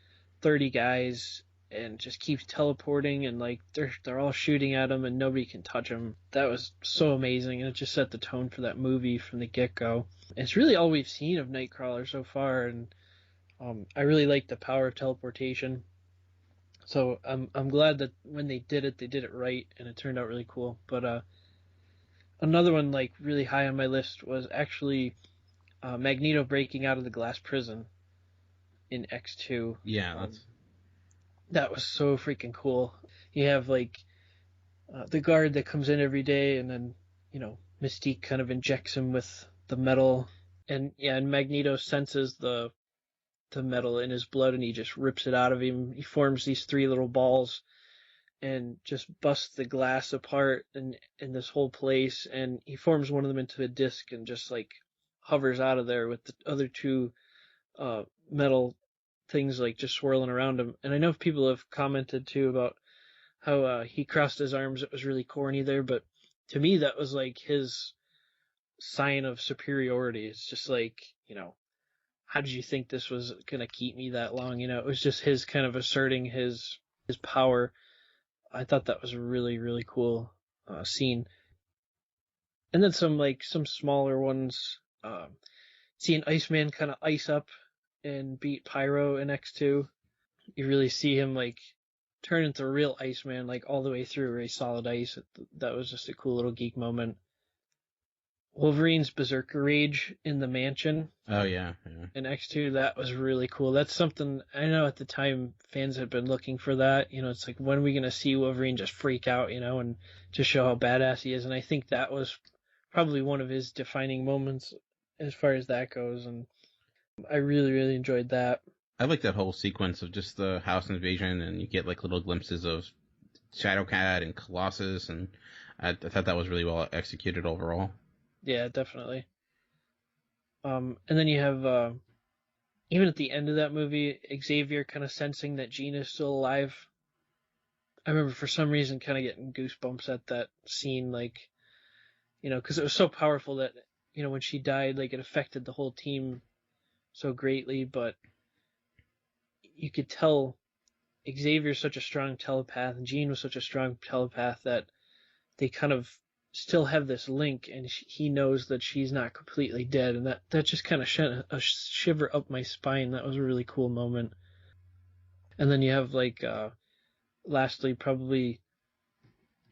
30 guys and just keeps teleporting, and like they're all shooting at him and nobody can touch him. That was so amazing, and it just set the tone for that movie from the get-go. It's really all we've seen of Nightcrawler so far, and I really like the power of teleportation. So I'm glad that when they did it right, and it turned out really cool. But another one like really high on my list was actually Magneto breaking out of the glass prison in X2. Yeah, that was so freaking cool. You have like the guard that comes in every day, and then Mystique kind of injects him with the metal, and Magneto senses the metal in his blood, and he just rips it out of him. He forms these 3 little balls and just busts the glass apart in this whole place, and he forms one of them into a disc and just like hovers out of there with the other 2 metal things like just swirling around him. And I know people have commented too about how he crossed his arms. It was really corny there, but to me that was like his sign of superiority. It's just like, how did you think this was gonna keep me that long? It was just his kind of asserting his power. I thought that was a really, really cool scene. And then some smaller ones. Seeing Iceman kind of ice up and beat Pyro in X2. You really see him like turn into real Iceman, like all the way through very solid ice. That was just a cool little geek moment. Wolverine's Berserker Rage in the mansion. Oh yeah. In X2, that was really cool. That's something I know at the time fans had been looking for that. It's like, when are we going to see Wolverine just freak out, and just show how badass he is? And I think that was probably one of his defining moments as far as that goes. And I really, really enjoyed that. I like that whole sequence of just the house invasion, and you get like little glimpses of Shadowcat and Colossus, and I thought that was really well executed overall. Yeah, definitely. And then you have, even at the end of that movie, Xavier kind of sensing that Jean is still alive. I remember for some reason kind of getting goosebumps at that scene, like, because it was so powerful that, when she died, like, it affected the whole team so greatly, but you could tell Xavier's such a strong telepath, and Jean was such a strong telepath that they kind of still have this link, and he knows that she's not completely dead, and that just kind of sent a shiver up my spine. That was a really cool moment. And then you have, like, lastly, probably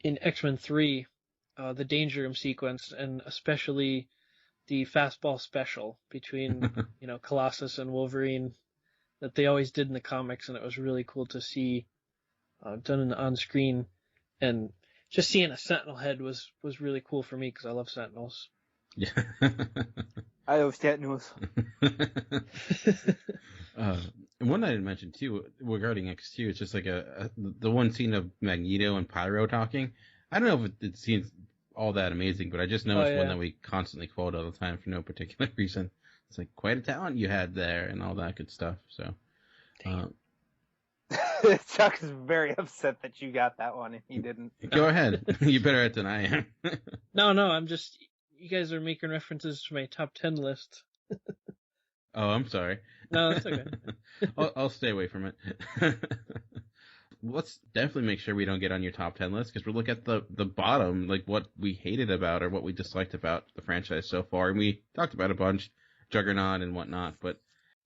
in X-Men 3, the Danger Room sequence, and especially the fastball special between, Colossus and Wolverine that they always did in the comics, and it was really cool to see done on screen. And just seeing a Sentinel head was really cool for me because I love Sentinels. Yeah. I love Sentinels. And one I didn't mention too regarding X2, it's just like the one scene of Magneto and Pyro talking. I don't know if it seems all that amazing, but I just know it's one that we constantly quote all the time for no particular reason. It's like, quite a talent you had there and all that good stuff. So, Chuck is very upset that you got that one and he didn't. Go ahead. You're better at it than I am. No, I'm just, you guys are making references to my top 10 list. Oh, I'm sorry. No, that's okay. I'll stay away from it. Let's definitely make sure we don't get on your top 10 list, because we'll look at the bottom, like what we hated about or what we disliked about the franchise so far. And we talked about a bunch, Juggernaut and whatnot, but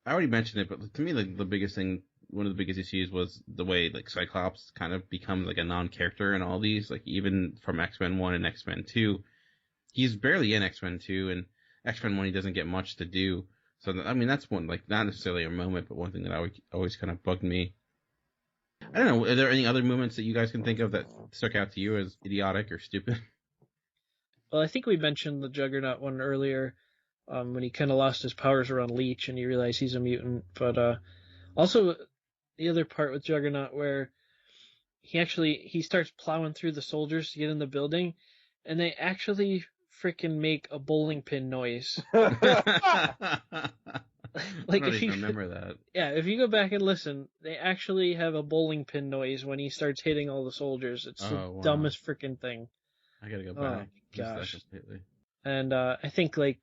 I already mentioned it, but to me, like, the biggest thing, one of the biggest issues was the way, like, Cyclops kind of becomes like a non-character in all these, like, even from X-Men 1 and X-Men 2. He's barely in X-Men 2, and X-Men 1 he doesn't get much to do. So, I mean, that's one, like, not necessarily a moment, but one thing that always kind of bugged me. I don't know, are there any other moments that you guys can think of that stuck out to you as idiotic or stupid? Well, I think we mentioned the Juggernaut one earlier, when he kind of lost his powers around Leech and you realize he's a mutant. But also the other part with Juggernaut where he starts plowing through the soldiers to get in the building, and they actually freaking make a bowling pin noise. Like, I don't even remember that. Yeah, if you go back and listen, they actually have a bowling pin noise when he starts hitting all the soldiers. It's the dumbest freaking thing. I gotta go back. Oh, gosh. Completely. And I think, like,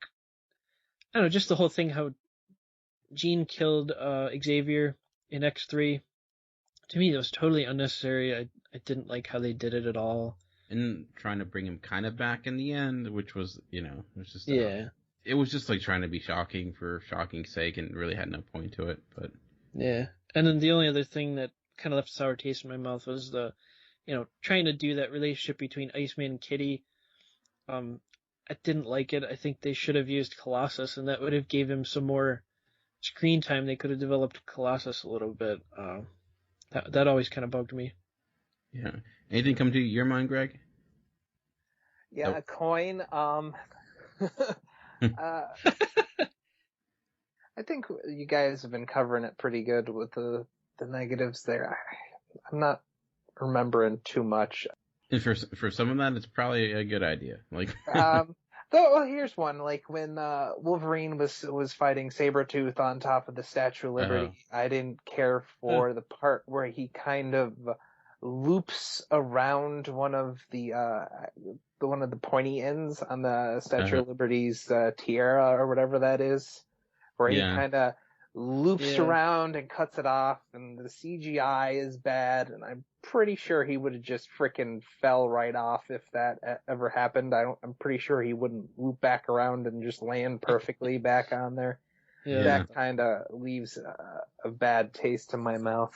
I don't know, just the whole thing, how Jean killed Xavier in X3. To me, that was totally unnecessary. I didn't like how they did it at all. And trying to bring him kind of back in the end, which was, it was just... Yeah. It was just like trying to be shocking for shocking's sake and really had no point to it, but... Yeah. And then the only other thing that kind of left a sour taste in my mouth was the, trying to do that relationship between Iceman and Kitty. I didn't like it. I think they should have used Colossus, and that would have gave him some more screen time. They could have developed Colossus a little bit. That always kind of bugged me. Yeah. Anything come to your mind, Greg? Yeah, a coin. I think you guys have been covering it pretty good with the negatives there. I'm not remembering too much. And for some of that, it's probably a good idea. Like, Well, here's one. Like when Wolverine was fighting Sabretooth on top of the Statue of Liberty, I didn't care for the part where he kind of loops around one of the pointy ends on the Statue of Liberty's tiara or whatever that is, where he kind of loops around and cuts it off, and the CGI is bad, and I'm pretty sure he would have just frickin' fell right off if that ever happened. I'm pretty sure he wouldn't loop back around and just land perfectly back on there. Yeah. That kind of leaves a bad taste in my mouth.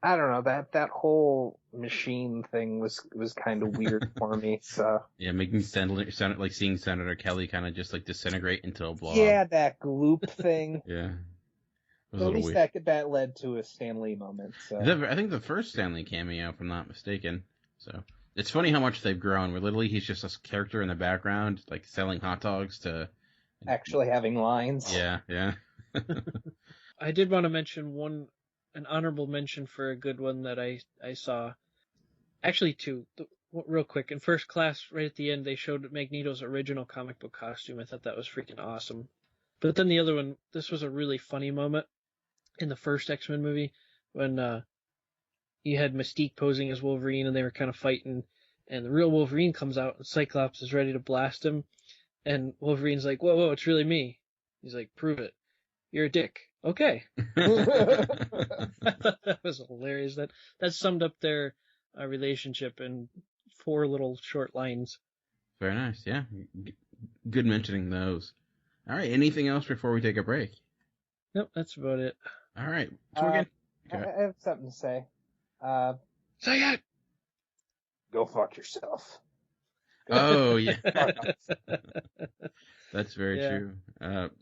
I don't know, that whole machine thing was kind of weird for me. So yeah, making like seeing Senator Kelly kind of just like disintegrate into a blob. Yeah, that gloop thing. Yeah, at least that led to a Stan Lee moment. So I think the first Stan Lee cameo, if I'm not mistaken. So it's funny how much they've grown. Where literally he's just a character in the background, like selling hot dogs, to actually having lines. Yeah. I did want to mention an honorable mention for a good one that I saw. Actually, two. Real quick. In First Class, right at the end, they showed Magneto's original comic book costume. I thought that was freaking awesome. But then the other one, this was a really funny moment in the first X-Men movie when you had Mystique posing as Wolverine and they were kind of fighting, and the real Wolverine comes out and Cyclops is ready to blast him. And Wolverine's like, whoa, it's really me. He's like, prove it. You're a dick. Okay. I thought that was hilarious. That summed up their relationship in 4 little short lines. Very nice, yeah. Good mentioning those. All right, anything else before we take a break? Nope, that's about it. All right. So again, I have something to say. Say it! Go fuck yourself. Oh, yeah. That's very true.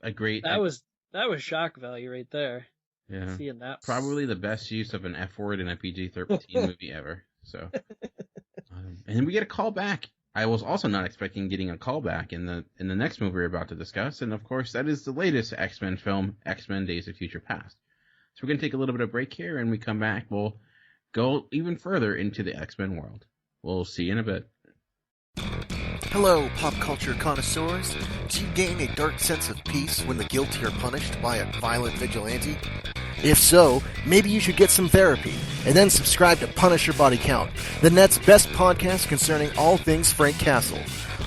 A great... That was shock value right there. Yeah. Seeing that. Probably the best use of an F word in a PG-13 movie ever. So, and we get a call back. I was also not expecting getting a call back in the next movie we're about to discuss, and of course that is the latest X-Men film, X-Men: Days of Future Past. So we're gonna take a little bit of break here, and we come back. We'll go even further into the X-Men world. We'll see you in a bit. Hello, pop culture connoisseurs. Do you gain a dark sense of peace when the guilty are punished by a violent vigilante? If so, maybe you should get some therapy, and then subscribe to Punisher Body Count, the net's best podcast concerning all things Frank Castle.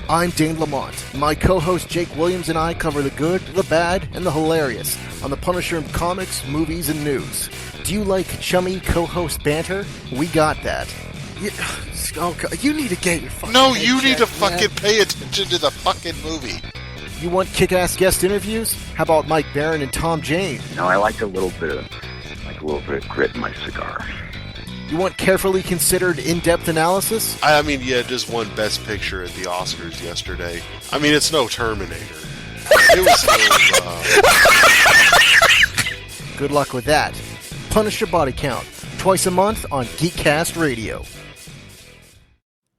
I'm Dane Lamont. My co-host Jake Williams and I cover the good, the bad, and the hilarious on the Punisher comics, movies, and news. Do you like chummy co-host banter? We got that. You need to get your fucking No, you need to fucking pay attention to the fucking movie. You want kick-ass guest interviews? How about Mike Barron and Tom Jane? No, I like a little bit of grit in my cigar. You want carefully considered in-depth analysis? I mean, yeah, just won Best Picture at the Oscars yesterday. I mean, it's no Terminator. It was still, Good luck with that. Punisher Body Count, twice a month on Geekcast Radio.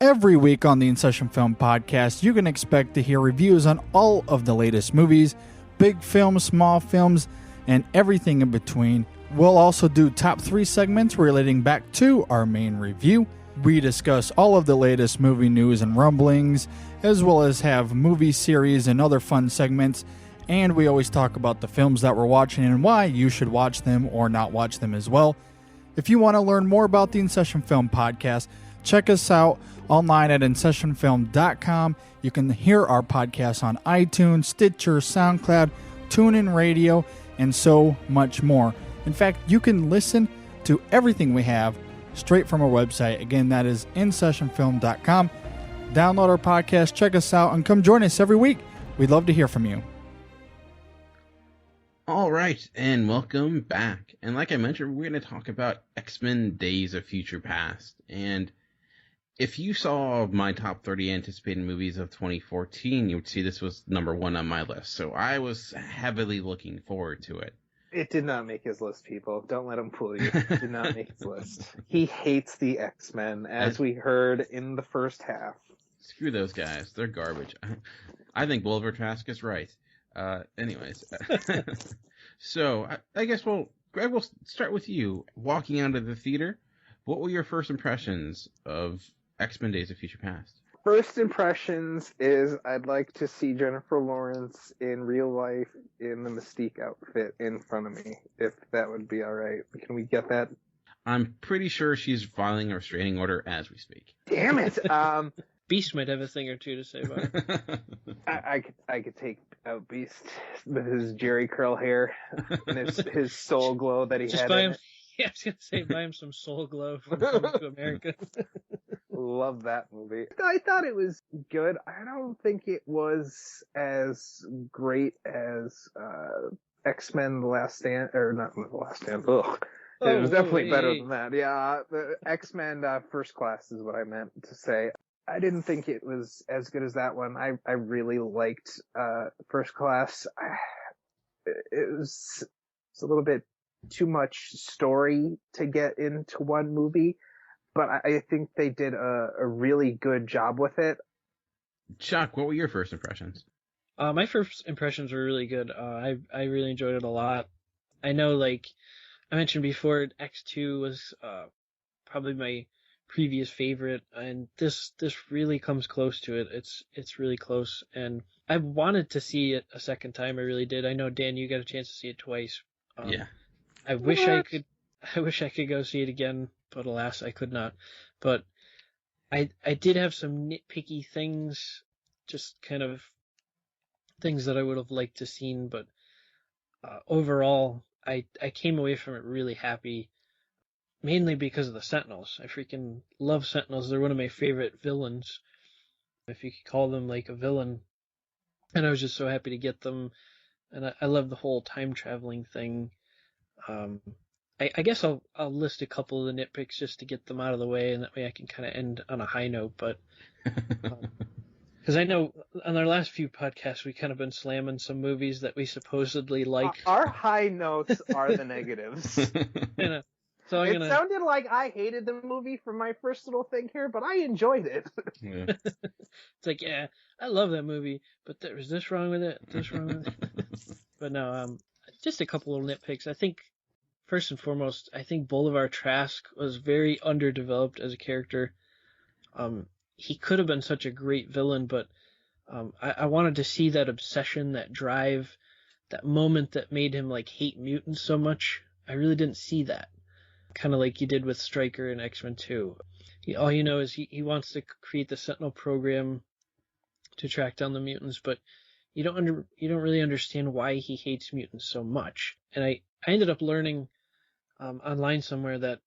Every week on the In Session Film Podcast, you can expect to hear reviews on all of the latest movies, big films, small films, and everything in between. We'll also do top 3 segments relating back to our main review. We discuss all of the latest movie news and rumblings, as well as have movie series and other fun segments. And we always talk about the films that we're watching and why you should watch them or not watch them as well. If you want to learn more about the In Session Film Podcast, check us out online at InSessionFilm.com. You can hear our podcast on iTunes, Stitcher, SoundCloud, TuneIn Radio, and so much more. In fact, you can listen to everything we have straight from our website. Again, that is InSessionFilm.com. Download our podcast, check us out, and come join us every week. We'd love to hear from you. All right, and welcome back. And like I mentioned, we're going to talk about X-Men: Days of Future Past. And if you saw my top 30 anticipated movies of 2014, you would see this was number 1 on my list. So I was heavily looking forward to it. It did not make his list, people. Don't let him fool you. It did not make his list. He hates the X-Men, as we heard in the first half. Screw those guys. They're garbage. I think Bulver Trask is right. Anyways. So, I guess, Greg, we'll start with you. Walking out of the theater, what were your first impressions of X-Men Days of Future Past? First impressions is I'd like to see Jennifer Lawrence in real life in the Mystique outfit in front of me, if that would be all right. Can we get that? I'm pretty sure she's filing a restraining order as we speak. Damn it! Beast might have a thing or two to say about it. I could take out Beast with his Jerry curl hair and his soul glow that he Just had. buy in him. it. Yeah, I was gonna say buy him some Soul Glow from Coming to America. Love that movie. I thought it was good. I don't think it was as great as X-Men: The Last Stand, or not The Last Stand. Ugh. It was definitely better than that. Yeah, the X-Men First Class is what I meant to say. I didn't think it was as good as that one. I really liked First Class. It was a little bit too much story to get into one movie, but I think they did a really good job with it. Chuck, what were your first impressions? My first impressions were really good. I really enjoyed it a lot. I know, like I mentioned before, X2 was probably my previous favorite, and this really comes close to it. It's really close, and I wanted to see it a second time. I really did. I know, Dan, you got a chance to see it twice. Yeah. I wish I could go see it again, but alas, I could not. But I did have some nitpicky things, just kind of things that I would have liked to seen, but overall, I came away from it really happy, mainly because of the Sentinels. I freaking love Sentinels. They're one of my favorite villains, if you could call them like a villain. And I was just so happy to get them, and I love the whole time traveling thing. I guess I'll list a couple of the nitpicks just to get them out of the way, and that way I can kind of end on a high note. But because I know on our last few podcasts we kind of been slamming some movies that we supposedly like. Our high notes are the negatives. You know, so it sounded like I hated the movie from my first little thing here, but I enjoyed it. Yeah. It's like, yeah, I love that movie, but there was this wrong with it, this wrong with it. But no, just a couple of nitpicks. I think first and foremost, I think Bolivar Trask was very underdeveloped as a character. He could have been such a great villain, but I wanted to see that obsession, that drive, that moment that made him like hate mutants so much. I really didn't see that. Kind of like you did with Stryker in X-Men 2. All you know is he wants to create the Sentinel program to track down the mutants, but you don't really understand why he hates mutants so much. And I ended up learning online somewhere that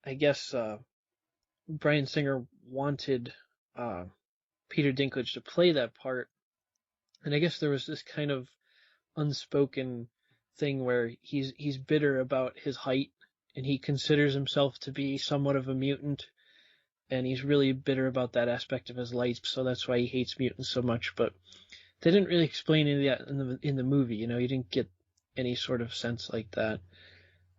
I guess Bryan Singer wanted Peter Dinklage to play that part, and I guess there was this kind of unspoken thing where he's bitter about his height, and he considers himself to be somewhat of a mutant, and he's really bitter about that aspect of his life, so that's why he hates mutants so much. But they didn't really explain any of that in the movie. You didn't get any sort of sense like that.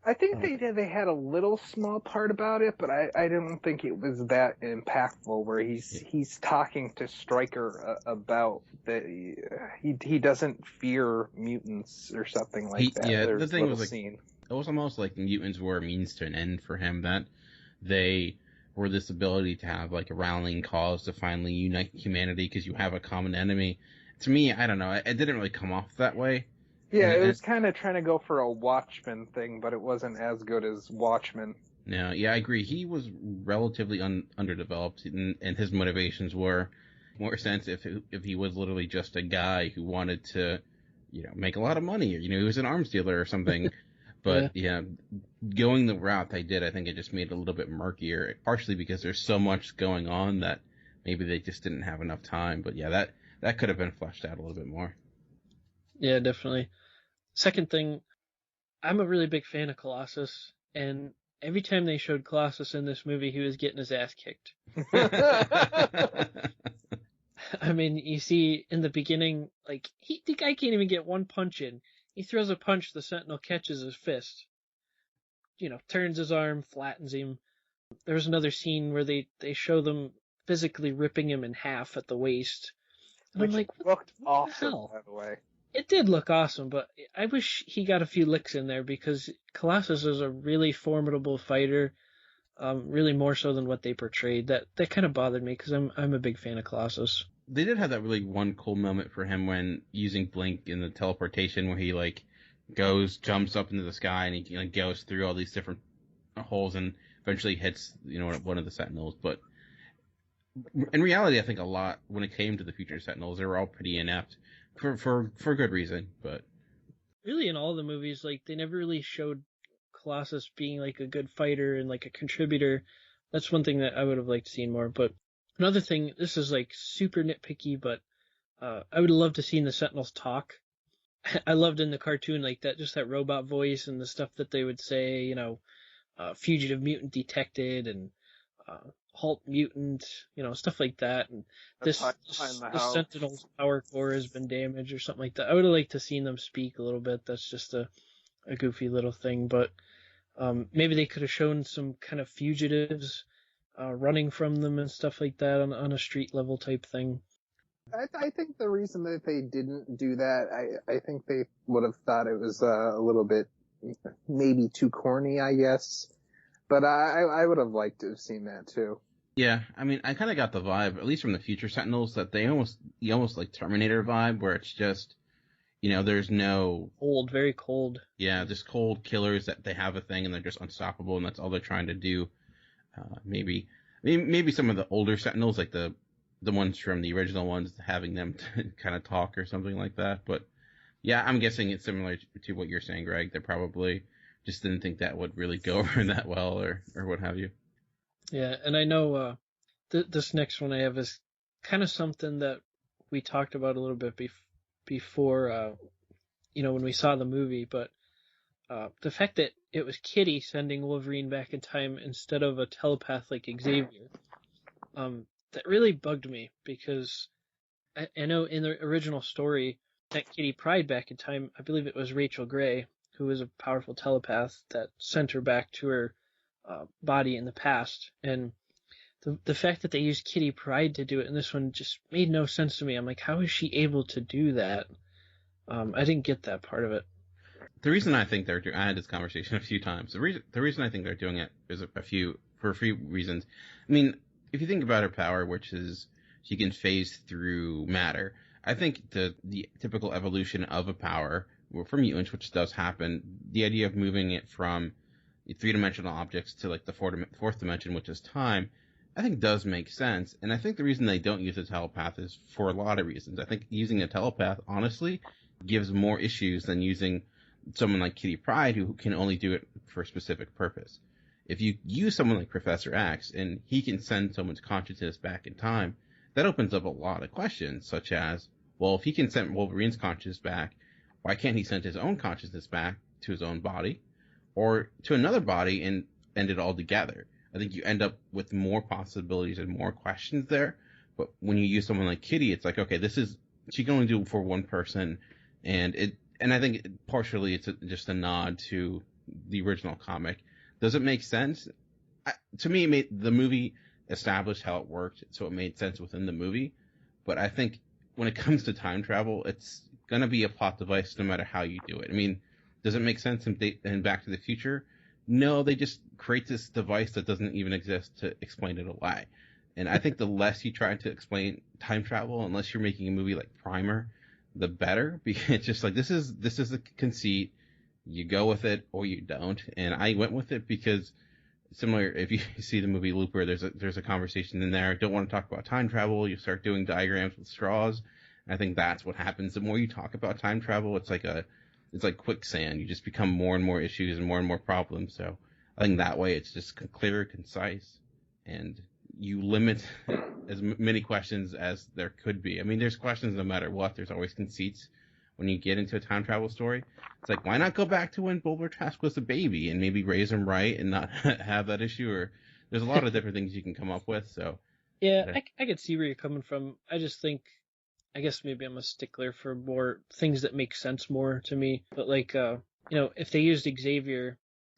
I think they had a little small part about it, but I didn't think it was that impactful. Where he's talking to Stryker about that he doesn't fear mutants or something like that. Yeah, There's the thing was like scene. It was almost like the mutants were a means to an end for him. That they were this ability to have like a rallying cause to finally unite humanity because you have a common enemy. To me, I don't know. It didn't really come off that way. Yeah, it was kind of trying to go for a Watchmen thing, but it wasn't as good as Watchmen. No, yeah, I agree. He was relatively underdeveloped, and his motivations were more sense if he was literally just a guy who wanted to, make a lot of money, or he was an arms dealer or something. But yeah, going the route they did, I think it just made it a little bit murkier, partially because there's so much going on that maybe they just didn't have enough time. But yeah, that could have been fleshed out a little bit more. Yeah, definitely. Second thing, I'm a really big fan of Colossus, and every time they showed Colossus in this movie, he was getting his ass kicked. I mean, you see in the beginning, like, the guy can't even get one punch in. He throws a punch, the Sentinel catches his fist, turns his arm, flattens him. There's another scene where they show them physically ripping him in half at the waist. And I'm like, looked what awesome, the hell? by the way. It did look awesome, but I wish he got a few licks in there because Colossus is a really formidable fighter. really more so than what they portrayed. That kind of bothered me because I'm a big fan of Colossus. They did have that really one cool moment for him when using Blink in the teleportation, where he like jumps up into the sky and he like goes through all these different holes and eventually hits one of the Sentinels. But in reality, I think a lot when it came to the future Sentinels, they were all pretty inept for good reason. But really, in all the movies, like they never really showed Colossus being like a good fighter and like a contributor. That's one thing that I would have liked to see more. But another thing, this is like super nitpicky, but I would love to see the Sentinels talk. I loved in the cartoon like that, just that robot voice and the stuff that they would say, fugitive mutant detected and halt mutant, stuff like that. And this Sentinel's power core has been damaged or something like that. I would have liked to seen them speak a little bit. That's just a goofy little thing, but maybe they could have shown some kind of fugitives running from them and stuff like that on a street level type thing. I think the reason that they didn't do that, I think they would have thought it was a little bit maybe too corny, I guess. But I would have liked to have seen that too. Yeah, I mean, I kind of got the vibe, at least from the future Sentinels, that you almost like Terminator vibe, where it's just, there's no very cold. Yeah, just cold killers that they have a thing and they're just unstoppable, and that's all they're trying to do. Maybe some of the older Sentinels, like the ones from the original ones, having them kind of talk or something like that. But yeah, I'm guessing it's similar to what you're saying, Greg. They probably just didn't think that would really go over that well or what have you. Yeah, and I know this next one I have is kind of something that we talked about a little bit before, when we saw the movie, but the fact that it was Kitty sending Wolverine back in time instead of a telepath like Xavier, that really bugged me, because I know in the original story that Kitty pried back in time, I believe it was Rachel Gray, who was a powerful telepath that sent her back to her body in the past. And the fact that they used Kitty Pryde to do it in this one just made no sense to me. I'm like, how is she able to do that? I didn't get that part of it. The reason I think I had this conversation a few times. The reason I think they're doing it is for a few reasons. I mean, if you think about her power, which is she can phase through matter, I think the typical evolution of a power for mutants, which does happen, the idea of moving it from three-dimensional objects to like the fourth dimension, which is time, I think does make sense. And I think the reason they don't use a telepath is for a lot of reasons. I think using a telepath, honestly, gives more issues than using someone like Kitty Pryde, who can only do it for a specific purpose. If you use someone like Professor X and he can send someone's consciousness back in time, that opens up a lot of questions, such as, well, if he can send Wolverine's consciousness back, why can't he send his own consciousness back to his own body or to another body and end it all together? I think you end up with more possibilities and more questions there. But when you use someone like Kitty, it's like, okay, she can only do it for one person. And I think partially it's just a nod to the original comic. Does it make sense? To me, the movie established how it worked, so it made sense within the movie. But I think when it comes to time travel, it's going to be a plot device no matter how you do it. I mean, does it make sense in Back to the Future? No, they just create this device that doesn't even exist to explain it away. And I think the less you try to explain time travel, unless you're making a movie like Primer, the better. Because it's just like, this is a conceit. You go with it or you don't. And I went with it because, similar, if you see the movie Looper, there's a conversation in there. Don't want to talk about time travel. You start doing diagrams with straws. And I think that's what happens. The more you talk about time travel, it's like quicksand. You just become more and more issues and more problems. So I think that way it's just clear, concise, and you limit as many questions as there could be. I mean, there's questions no matter what. There's always conceits when you get into a time travel story. It's like, why not go back to when Bulwer Trask was a baby and maybe raise him right and not have that issue? Or there's a lot of different things you can come up with. So yeah, I could see where you're coming from. I just think, I guess maybe I'm a stickler for more things that make sense more to me. But like, if they used Xavier,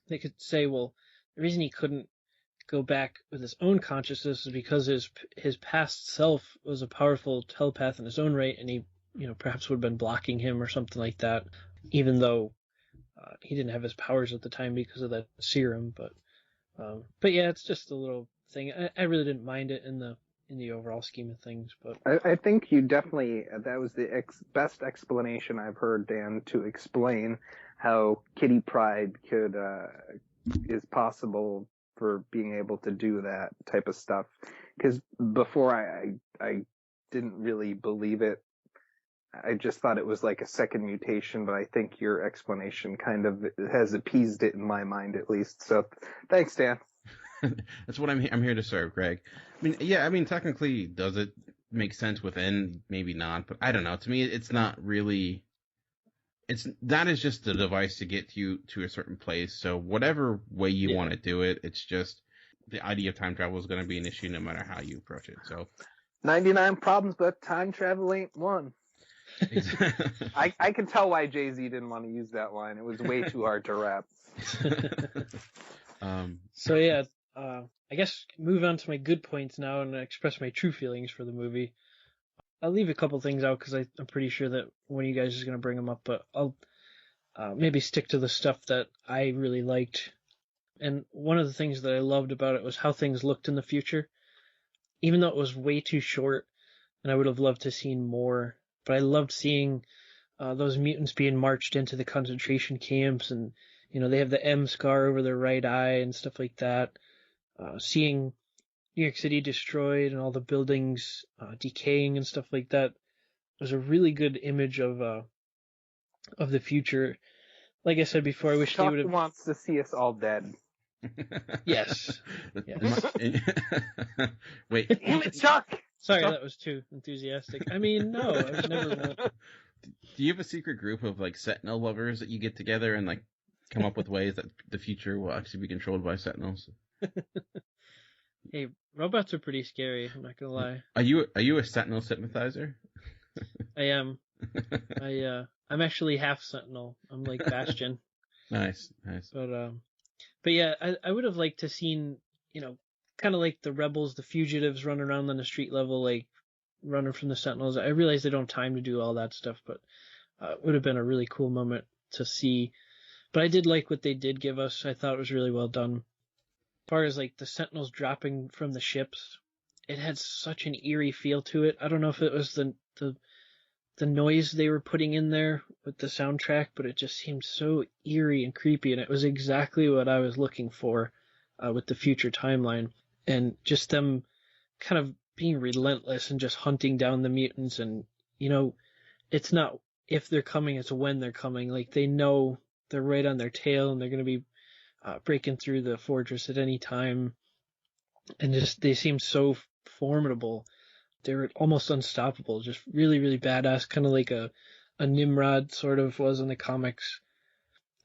they could say, well, the reason he couldn't go back with his own consciousness is because his past self was a powerful telepath in his own right, and he, perhaps would have been blocking him or something like that, even though he didn't have his powers at the time because of that serum. But But yeah, it's just a little thing. I really didn't mind it in the overall scheme of things, but I think you definitely, that was the best explanation I've heard, Dan, to explain how kitty pride is possible for being able to do that type of stuff. Because before I didn't really believe it. I just thought it was like a second mutation, but I think your explanation kind of has appeased it in my mind, at least. So thanks, Dan. That's what I'm here to serve, Greg. I mean, technically, does it make sense within? Maybe not, but I don't know. To me, it's not really. That is just the device to get you to a certain place. So whatever way you want to do it, it's just the idea of time travel is going to be an issue no matter how you approach it. So 99 problems, but time travel ain't one. Exactly. I can tell why Jay-Z didn't want to use that line. It was way too hard to rap. So yeah, I guess move on to my good points now and express my true feelings for the movie. I'll leave a couple things out because I'm pretty sure that one of you guys is going to bring them up, but I'll maybe stick to the stuff that I really liked. And one of the things that I loved about it was how things looked in the future. Even though it was way too short, and I would have loved to have seen more, but I loved seeing those mutants being marched into the concentration camps, and they have the M scar over their right eye and stuff like that. Seeing New York City destroyed and all the buildings decaying and stuff like that was a really good image of the future. Like I said before, I wish they would have. Wants to see us all dead. Yes. Wait. Damn it, Chuck! Sorry, that was too enthusiastic. I mean, no, I was never. Do you have a secret group of Sentinel lovers that you get together and come up with ways that the future will actually be controlled by Sentinels? Hey, robots are pretty scary. I'm not gonna lie. Are you a Sentinel sympathizer? I am. I'm actually half Sentinel. I'm like Bastion. Nice. But yeah, I would have liked to seen, kind of like the rebels, the fugitives running around on the street level, running from the Sentinels. I realize they don't have time to do all that stuff, but it would have been a really cool moment to see. But I did like what they did give us. I thought it was really well done. As far as the Sentinels dropping from the ships, it had such an eerie feel to it. I don't know if it was the noise they were putting in there with the soundtrack, but it just seemed so eerie and creepy, and it was exactly what I was looking for with the future timeline. And just them kind of being relentless and just hunting down the mutants, and it's not if they're coming, it's when they're coming. They know they're right on their tail, and they're going to be breaking through the fortress at any time, and just they seem so formidable. They were almost unstoppable, just really, really badass, kind of like a Nimrod sort of was in the comics.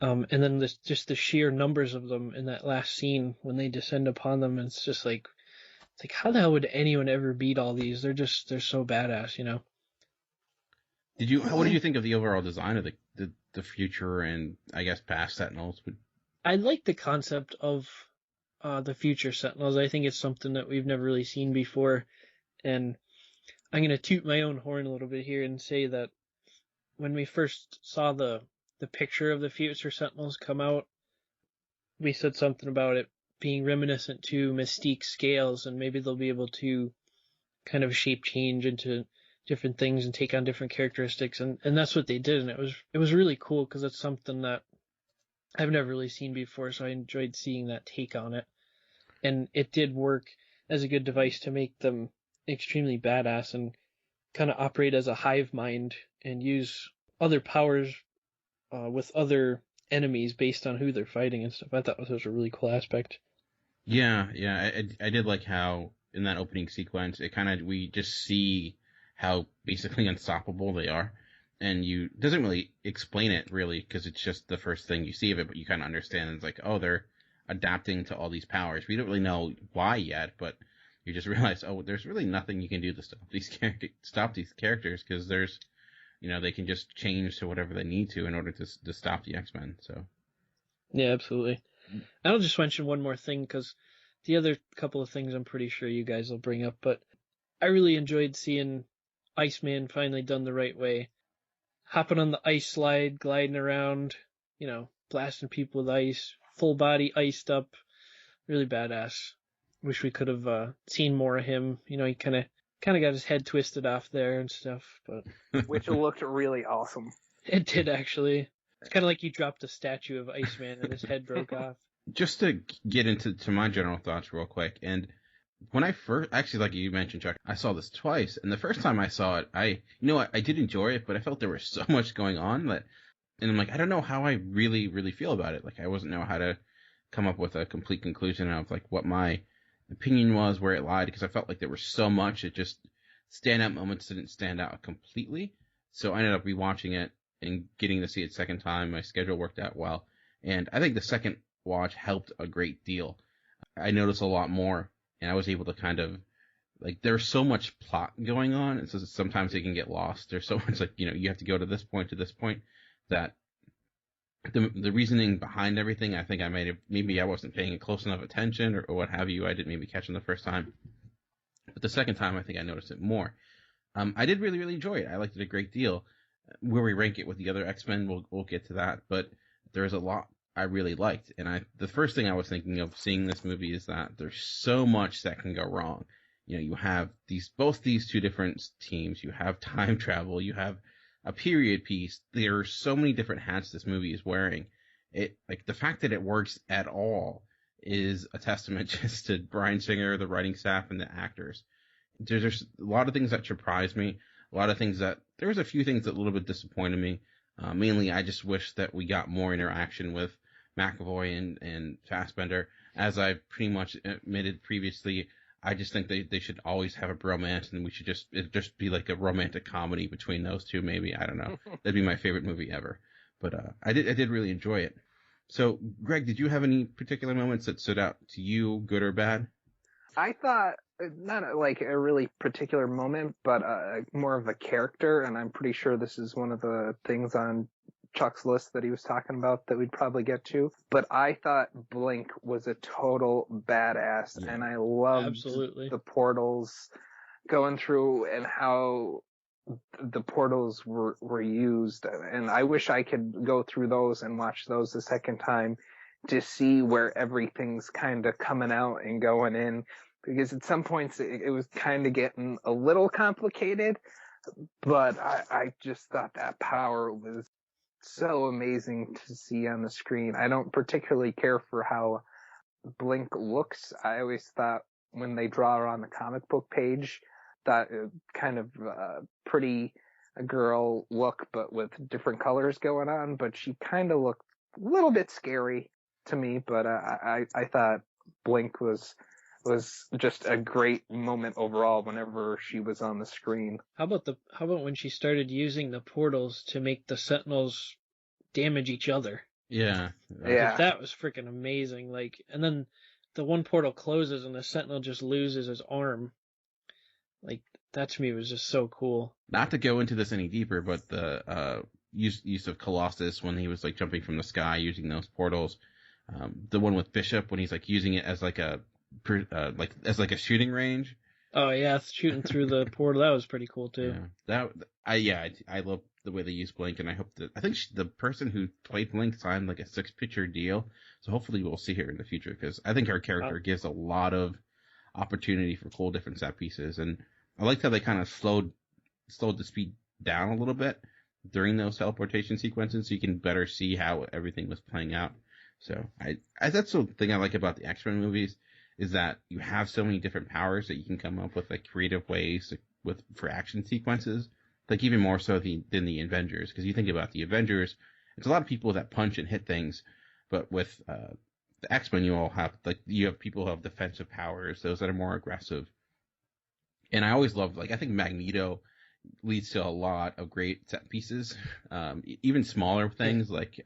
And then just the sheer numbers of them in that last scene when they descend upon them, it's just it's how the hell would anyone ever beat all these? They're so badass, What do you think of the overall design of the future and I guess past Sentinels? I like the concept of the future Sentinels. I think it's something that we've never really seen before, and I'm going to toot my own horn a little bit here and say that when we first saw the picture of the future Sentinels come out, we said something about it being reminiscent to Mystique scales, and maybe they'll be able to kind of shape change into different things and take on different characteristics, and that's what they did, and it was really cool because it's something that I've never really seen before, so I enjoyed seeing that take on it, and it did work as a good device to make them extremely badass and kind of operate as a hive mind and use other powers with other enemies based on who they're fighting and stuff. I thought that was a really cool aspect. Yeah, I did like how in that opening sequence we just see how basically unstoppable they are, and doesn't really explain it really because it's just the first thing you see of it, but you kind of understand it's they're adapting to all these powers. We don't really know why yet, but you just realize, there's really nothing you can do to stop these characters because there's, they can just change to whatever they need to in order to stop the X-Men. So. Yeah, absolutely. I'll just mention one more thing because the other couple of things I'm pretty sure you guys will bring up, but I really enjoyed seeing Iceman finally done the right way. Hopping on the ice slide, gliding around, blasting people with ice, full body iced up. really badass. Wish we could have seen more of him. You know, he kind of got his head twisted off there and stuff, but which looked really awesome. It did, actually. It's kind of like you dropped a statue of Iceman and his head broke off. Just to get into my general thoughts real quick, and when I first, actually, like you mentioned, Chuck, I saw this twice, and the first time I saw it, I did enjoy it, but I felt there was so much going on and I'm like, I don't know how I really, really feel about it. Like, I wasn't know how to come up with a complete conclusion of, like, what my opinion was, where it lied, because I felt like there was so much, it just, standout moments didn't stand out completely, so I ended up rewatching it and getting to see it second time. My schedule worked out well, and I think the second watch helped a great deal. I noticed a lot more, and I was able to kind of, like, there's so much plot going on, and so sometimes it can get lost. There's so much, like, you have to go to this point, that the reasoning behind everything, I think maybe I wasn't paying close enough attention or what have you. I didn't maybe catch it the first time. But the second time, I think I noticed it more. I did really, really enjoy it. I liked it a great deal. Where we rank it with the other X-Men, we'll get to that. But there's a lot I really liked. And the first thing I was thinking of seeing this movie is that there's so much that can go wrong. You have both these two different teams. You have time travel. You have a period piece. There are so many different hats this movie is wearing. Like, the fact that it works at all is a testament just to Bryan Singer, the writing staff, and the actors. There's a lot of things that surprised me. A lot of things there was a few things that a little bit disappointed me. Mainly, I just wish that we got more interaction with McAvoy and Fassbender. As I've pretty much admitted previously, I just think they should always have a bromance, and it'd just be like a romantic comedy between those two, maybe. I don't know. That'd be my favorite movie ever. But I did really enjoy it. So, Greg, did you have any particular moments that stood out to you, good or bad? I thought, not like a really particular moment, but more of a character, and I'm pretty sure this is one of the things on Chuck's list that he was talking about that we'd probably get to. But I thought Blink was a total badass, and I loved the portals going through and how the portals were used. And I wish I could go through those and watch those the second time to see where everything's kind of coming out and going in. Because at some points it was kind of getting a little complicated, but I just thought that power was so amazing to see on the screen. I don't particularly care for how Blink looks. I always thought when they draw her on the comic book page, that kind of pretty girl look, but with different colors going on. But she kind of looked a little bit scary to me. But I thought Blink was just a great moment overall whenever she was on the screen. How about when she started using the portals to make the Sentinels damage each other? Yeah. That was freaking amazing. Like, and then the one portal closes and the Sentinel just loses his arm. Like, that to me was just so cool. Not to go into this any deeper, but the use of Colossus when he was like jumping from the sky using those portals. The one with Bishop when he's like using it as like a shooting range. Oh yeah, shooting through the portal. That was pretty cool too. I love the way they use Blink, and I hope that the person who played Blink signed like a 6-picture deal. So hopefully we'll see her in the future, because I think her character gives a lot of opportunity for cool different set pieces, and I liked how they kind of slowed the speed down a little bit during those teleportation sequences, so you can better see how everything was playing out. So that's the thing I like about the X-Men movies, is that you have so many different powers that you can come up with like creative ways for action sequences, like even more so than the Avengers. Because you think about the Avengers, it's a lot of people that punch and hit things, but with the X-Men, you have people who have defensive powers, those that are more aggressive. And I always loved, I think Magneto leads to a lot of great set pieces, even smaller things like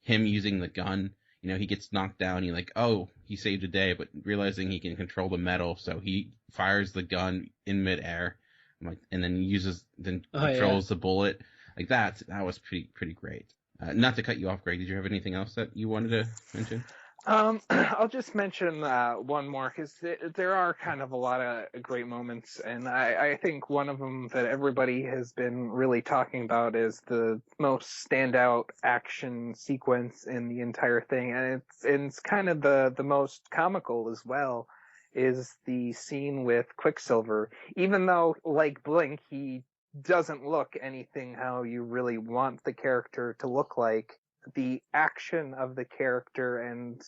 him using the gun. He gets knocked down. You're like, oh, he saved a day, but realizing he can control the metal, so he fires the gun in midair, and then controls the bullet. Like that was pretty great. Not to cut you off, Greg. Did you have anything else that you wanted to mention? I'll just mention one more because there are kind of a lot of great moments, and I think one of them that everybody has been really talking about is the most standout action sequence in the entire thing, and it's kind of the most comical as well, is the scene with Quicksilver. Even though, like Blink, he doesn't look anything how you really want the character to look like. The action of the character and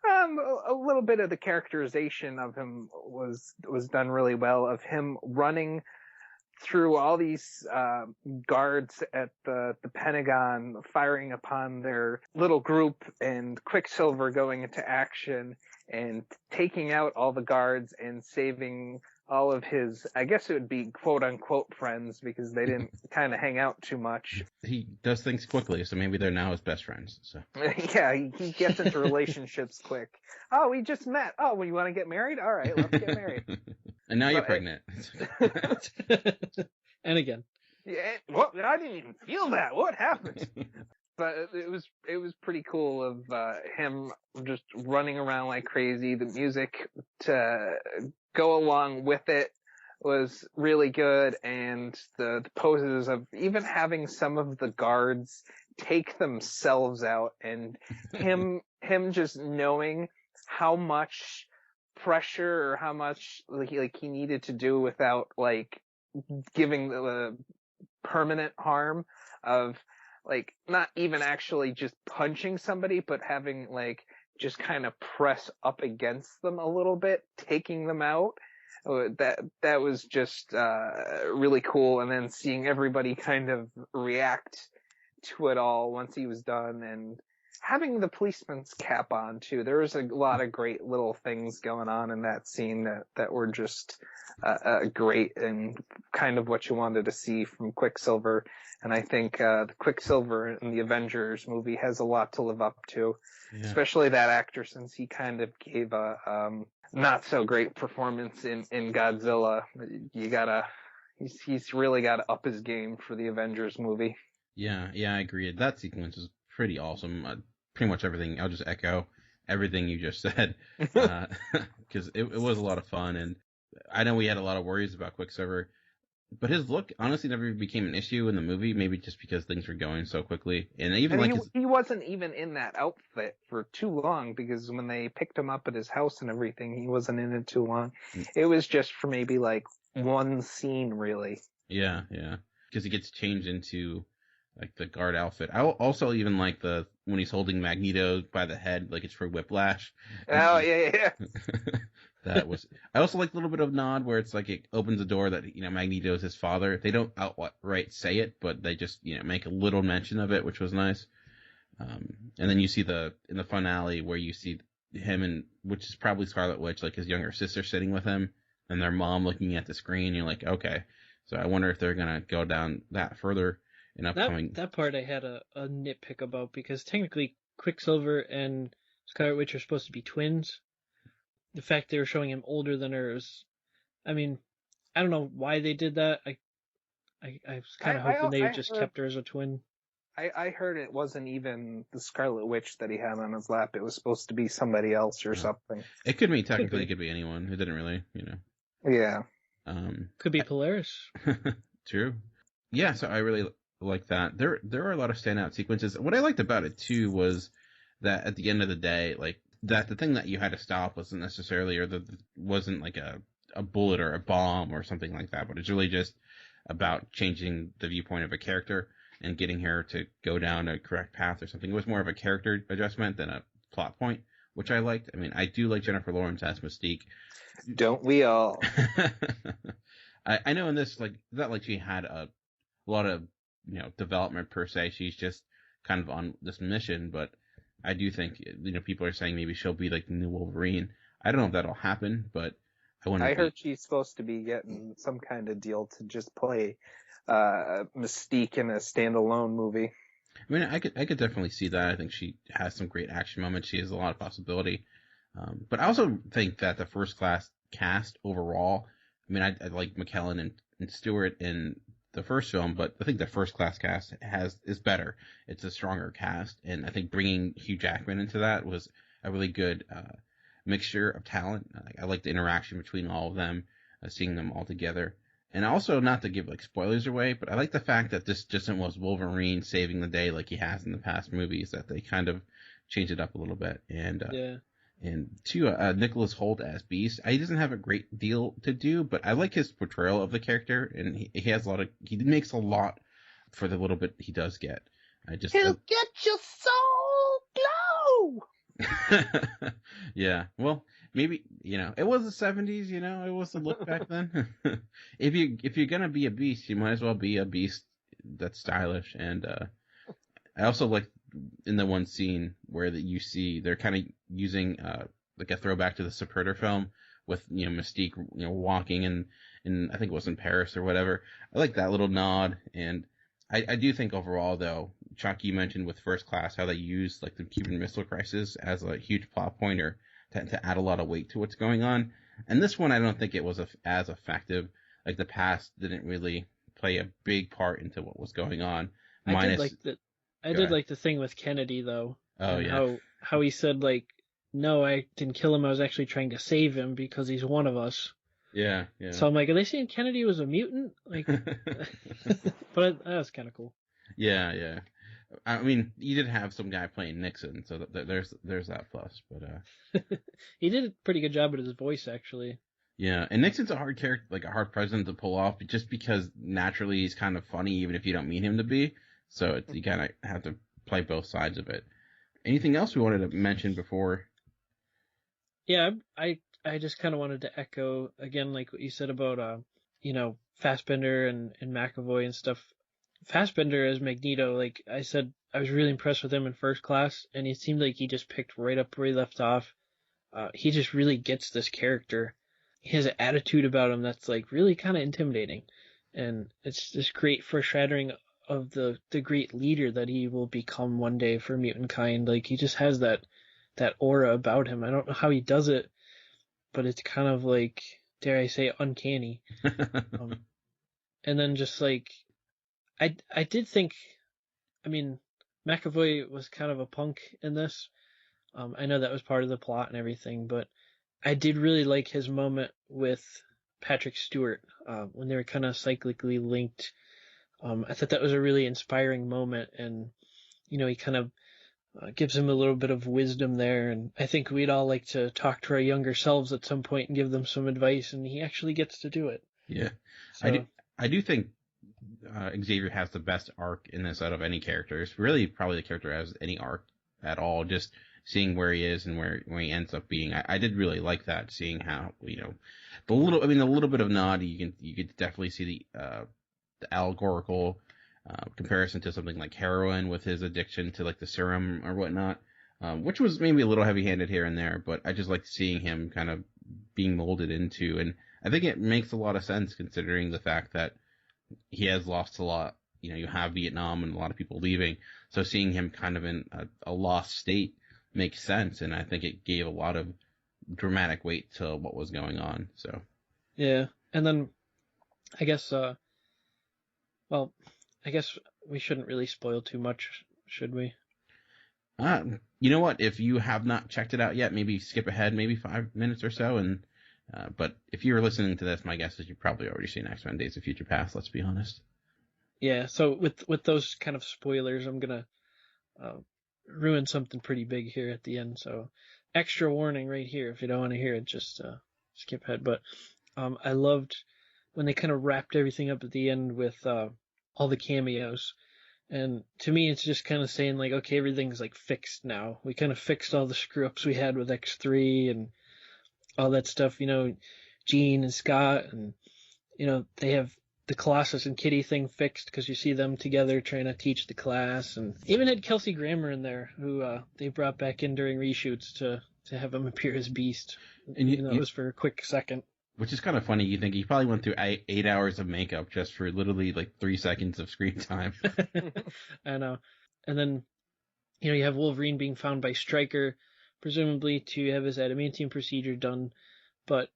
a little bit of the characterization of him was done really well, of him running through all these guards at the Pentagon, firing upon their little group, and Quicksilver going into action and taking out all the guards and saving all of his, I guess it would be quote unquote friends, because they didn't kind of hang out too much. He does things quickly, so maybe they're now his best friends. So yeah, he gets into relationships quick. Oh, we just met. Oh, well, you want to get married? All right, let's get married. And now you're pregnant. And again. Yeah, what? I didn't even feel that. What happened? But it was pretty cool of him just running around like crazy. The music to go along with it was really good, and the poses of even having some of the guards take themselves out, and him just knowing how much pressure or how much like he needed to do without like giving the permanent harm of like not even actually just punching somebody, but having like just kind of press up against them a little bit, taking them out. That was just really cool. And then seeing everybody kind of react to it all once he was done, and having the policeman's cap on too. There was a lot of great little things going on in that scene that were just great and kind of what you wanted to see from Quicksilver. And I think the Quicksilver in the Avengers movie has a lot to live up to, especially that actor, since he kind of gave a not so great performance in Godzilla. He's really got to up his game for the Avengers movie. Yeah, I agree. That sequence is pretty awesome. Pretty much everything. I'll just echo everything you just said, because it was a lot of fun. And I know we had a lot of worries about Quicksilver, but his look honestly never became an issue in the movie. Maybe just because things were going so quickly, and even he wasn't even in that outfit for too long, because when they picked him up at his house and everything, he wasn't in it too long. It was just for maybe like one scene, really. Yeah, because he gets changed into like the guard outfit. I also even like when he's holding Magneto by the head, like it's for Whiplash. Oh yeah. That was. I also like a little bit of nod where it's like it opens the door that Magneto is his father. They don't outright say it, but they just make a little mention of it, which was nice. And then you see in the finale where you see him and which is probably Scarlet Witch, like his younger sister sitting with him, and their mom looking at the screen. You're like, okay, so I wonder if they're gonna go down that further in upcoming. That part I had a nitpick about, because technically Quicksilver and Scarlet Witch are supposed to be twins. The fact they were showing him older than her is, I mean, I don't know why they did that. I was kind of hoping they just kept her as a twin. I heard it wasn't even the Scarlet Witch that he had on his lap. It was supposed to be somebody else or something. It could be technically. It could be anyone. It didn't really, Yeah. Could be Polaris. True. Yeah. So I really like that. There are a lot of standout sequences. What I liked about it too was that at the end of the day, like that the thing that you had to stop wasn't necessarily, wasn't like a bullet or a bomb or something like that, but it's really just about changing the viewpoint of a character and getting her to go down a correct path or something. It was more of a character adjustment than a plot point, which I liked. I mean, I do like Jennifer Lawrence as Mystique. Don't we all? I know in this, like, not like she had a lot of, development per se. She's just kind of on this mission, but I do think, people are saying maybe she'll be like the new Wolverine. I don't know if that'll happen, but I heard she's supposed to be getting some kind of deal to just play Mystique in a standalone movie. I mean, I could definitely see that. I think she has some great action moments. She has a lot of possibility. But I also think that the first class cast overall, I mean, I like McKellen and Stewart in the first film, but I think the first class cast is better. It's a stronger cast, and I think bringing Hugh Jackman into that was a really good mixture of talent. I like the interaction between all of them, seeing them all together. And also, not to give like spoilers away, but I like the fact that this just was Wolverine saving the day like he has in the past movies, that they kind of changed it up a little bit. And and two, Nicholas Hoult as Beast. He doesn't have a great deal to do, but I like his portrayal of the character, and he has he makes a lot for the little bit he does get. He'll get you so glow. Yeah, well, maybe, it was the 70s, it was the look back then. If you're gonna be a beast, you might as well be a beast that's stylish. And I also like in the one scene where you see they're kind of using like a throwback to the Supporter film with Mystique walking in I think it was in Paris or whatever. I like that little nod. And I do think overall, though, Chuck, you mentioned with First Class how they used like the Cuban Missile Crisis as a huge plot pointer to add a lot of weight to what's going on. And this one, I don't think it was as effective. Like the past didn't really play a big part into what was going on. I did like the thing with Kennedy, though. Oh, yeah. How he said, like, no, I didn't kill him. I was actually trying to save him because he's one of us. Yeah. So I'm like, are they saying Kennedy was a mutant? Like, but that was kind of cool. Yeah. I mean, you did have some guy playing Nixon, so there's that plus. But he did a pretty good job with his voice, actually. Yeah, and Nixon's a hard character, like a hard president to pull off, just because naturally he's kind of funny, even if you don't mean him to be. So you kind of have to play both sides of it. Anything else we wanted to mention before? Yeah, I just kind of wanted to echo again, like what you said about Fassbender and McAvoy and stuff. Fassbender as Magneto, like I said, I was really impressed with him in First Class, and it seemed like he just picked right up where he left off. He just really gets this character. He has an attitude about him that's like really kind of intimidating, and it's this great foreshadowing of the great leader that he will become one day for mutant kind. Like he just has that aura about him. I don't know how he does it, but it's kind of like, dare I say, uncanny. And then just like, I did think, I mean, McAvoy was kind of a punk in this. I know that was part of the plot and everything, but I did really like his moment with Patrick Stewart when they were kind of cyclically linked. I thought that was a really inspiring moment, and he kind of gives him a little bit of wisdom there, and I think we'd all like to talk to our younger selves at some point and give them some advice, and he actually gets to do it. Yeah, So, I do think Xavier has the best arc in this out of any character. It's really probably the character has any arc at all. Just seeing where he is and where he ends up being. I did really like that, seeing how the little bit of nod you could definitely see the allegorical comparison to something like heroin with his addiction to like the serum or whatnot, which was maybe a little heavy-handed here and there, but I just liked seeing him kind of being molded into, and I think it makes a lot of sense considering the fact that he has lost a lot. You have Vietnam and a lot of people leaving, so seeing him kind of in a lost state makes sense, and I think it gave a lot of dramatic weight to what was going on. So yeah, and then I guess I guess we shouldn't really spoil too much, should we? You know what? If you have not checked it out yet, maybe skip ahead maybe 5 minutes or so. And but if you're listening to this, my guess is you've probably already seen X-Men Days of Future Past, let's be honest. Yeah, so with those kind of spoilers, I'm going to ruin something pretty big here at the end. So extra warning right here. If you don't want to hear it, just skip ahead. But I loved when they kind of wrapped everything up at the end with all the cameos. And to me, it's just kind of saying, like, okay, everything's, like, fixed now. We kind of fixed all the screw-ups we had with X3 and all that stuff. Jean and Scott, and, they have the Colossus and Kitty thing fixed because you see them together trying to teach the class. And even had Kelsey Grammer in there, who they brought back in during reshoots to have him appear as Beast. And that was for a quick second. Which is kind of funny. You think he probably went through 8 hours of makeup just for literally like 3 seconds of screen time. I know. And then, you have Wolverine being found by Stryker, presumably to have his adamantium procedure done. But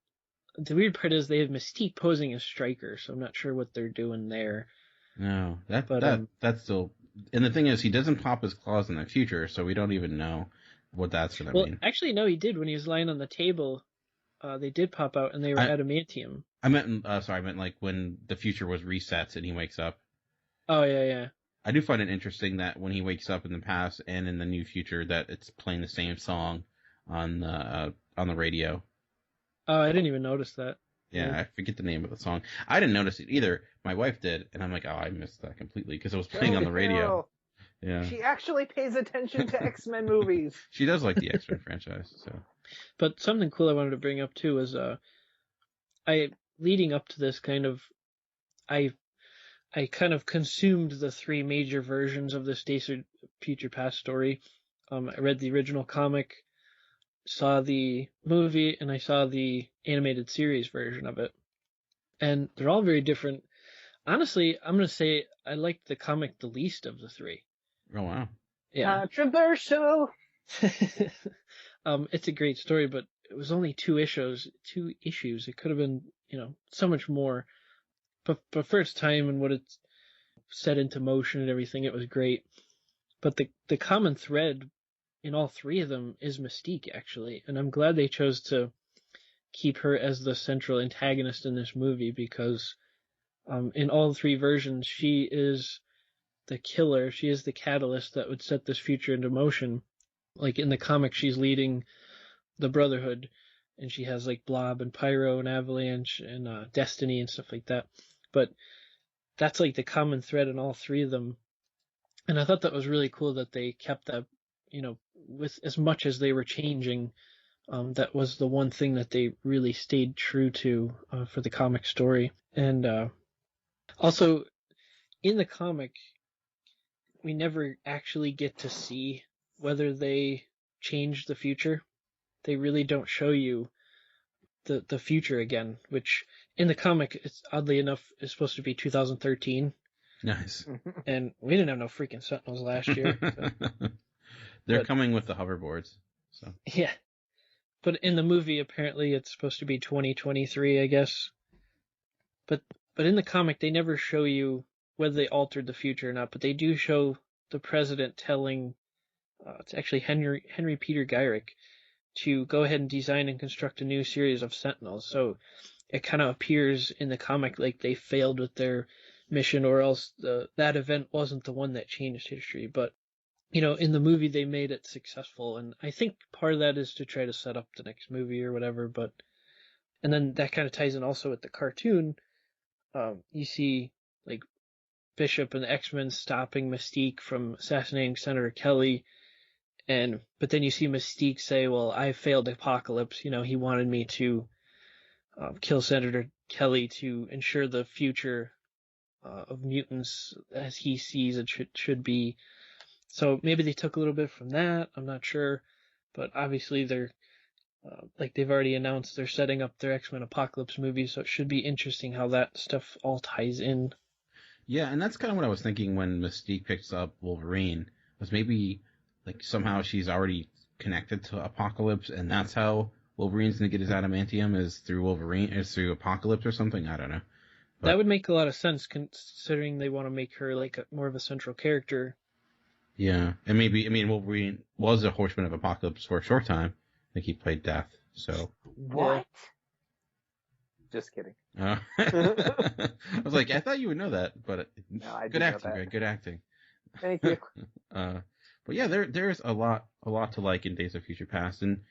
the weird part is they have Mystique posing as Stryker, so I'm not sure what they're doing there. No, that's still. And the thing is, he doesn't pop his claws in the future, so we don't even know. what that's going to Well, mean. actually, no, he did. When he was lying on the table, they did pop out, and they were adamantium. I meant like when the future was reset and he wakes up. Oh, yeah. I do find it interesting that when he wakes up in the past and in the new future, that it's playing the same song on the radio. Oh, I didn't even notice that. Yeah, I forget the name of the song. I didn't notice it either. My wife did, and I'm like, oh, I missed that completely because it was playing on the radio. Yeah. She actually pays attention to X-Men movies. She does like the X-Men franchise. So. But something cool I wanted to bring up too was leading up to this I kind of consumed the three major versions of this Days of Future Past story. I read the original comic, saw the movie, and I saw the animated series version of it. And they're all very different. Honestly, I'm going to say I liked the comic the least of the three. Oh, wow. Yeah. Controversial! It's a great story, but it was only two issues. It could have been, so much more. But for its time and what it's set into motion and everything, it was great. But the common thread in all three of them is Mystique, actually. And I'm glad they chose to keep her as the central antagonist in this movie because in all three versions, she is the killer. She is the catalyst that would set this future into motion. Like in the comic, she's leading the Brotherhood, and she has like Blob and Pyro and Avalanche and Destiny and stuff like that. But that's like the common thread in all three of them. And I thought that was really cool that they kept that, with as much as they were changing, that was the one thing that they really stayed true to for the comic story. And also, in the comic, we never actually get to see whether they change the future. They really don't show you the future again, which in the comic, it's oddly enough, is supposed to be 2013. Nice. And we didn't have no freaking Sentinels last year. So. They're coming with the hoverboards. So. Yeah. But in the movie, apparently it's supposed to be 2023, I guess. But in the comic, they never show you whether they altered the future or not, but they do show the president telling, it's actually Henry Peter Gyrick, to go ahead and design and construct a new series of Sentinels. So it kind of appears in the comic like they failed with their mission, or else that event wasn't the one that changed history. But, in the movie they made it successful, and I think part of that is to try to set up the next movie or whatever. And then that kind of ties in also with the cartoon. You see, like, Bishop and the X-Men stopping Mystique from assassinating Senator Kelly, but then you see Mystique say, well, I failed Apocalypse. He wanted me to kill Senator Kelly to ensure the future of mutants as he sees it should be. So maybe they took a little bit from that. I'm not sure. But obviously they're, like they've already announced, they're setting up their X-Men Apocalypse movie, so it should be interesting how that stuff all ties in. Yeah, and that's kind of what I was thinking when Mystique picks up Wolverine, was maybe like somehow she's already connected to Apocalypse, and that's how Wolverine's going to get his adamantium, is through Apocalypse or something. I don't know. But that would make a lot of sense, considering they want to make her like more of a central character. Yeah, and Wolverine was a Horseman of Apocalypse for a short time. I think he played Death, so... What? Just kidding. I was like, I thought you would know that, but no, I good acting, Greg. Good acting. Thank you. But yeah, there's a lot to like in Days of Future Past, and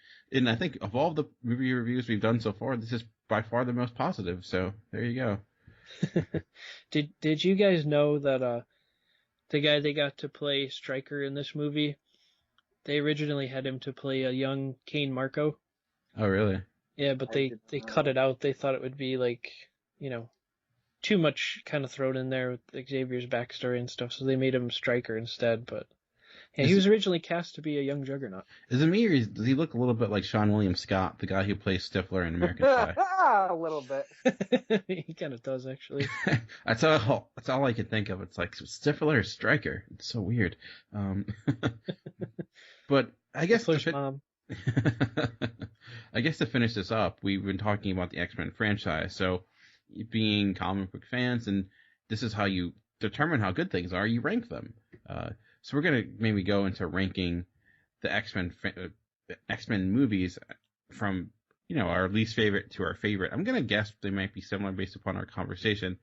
I think of all the movie reviews we've done so far, this is by far the most positive. So there you go. Did you guys know that the guy they got to play Stryker in this movie, they originally had him to play a young Kane Marco? Oh, really? Yeah, but they cut it out. They thought it would be like, too much kind of thrown in there with Xavier's backstory and stuff, so they made him Stryker instead. But yeah, he was originally cast to be a young Juggernaut. Is it me, or does he look a little bit like Sean William Scott, the guy who plays Stifler in American Pie? A little bit. He kind of does, actually. That's all I can think of. It's like Stifler or Stryker. It's so weird. But I guess I guess to finish this up, we've been talking about the X-Men franchise. So, being comic book fans, and this is how you determine how good things are, you rank them. So we're going to maybe go into ranking the X-Men movies from, our least favorite to our favorite. I'm going to guess they might be similar based upon our conversation,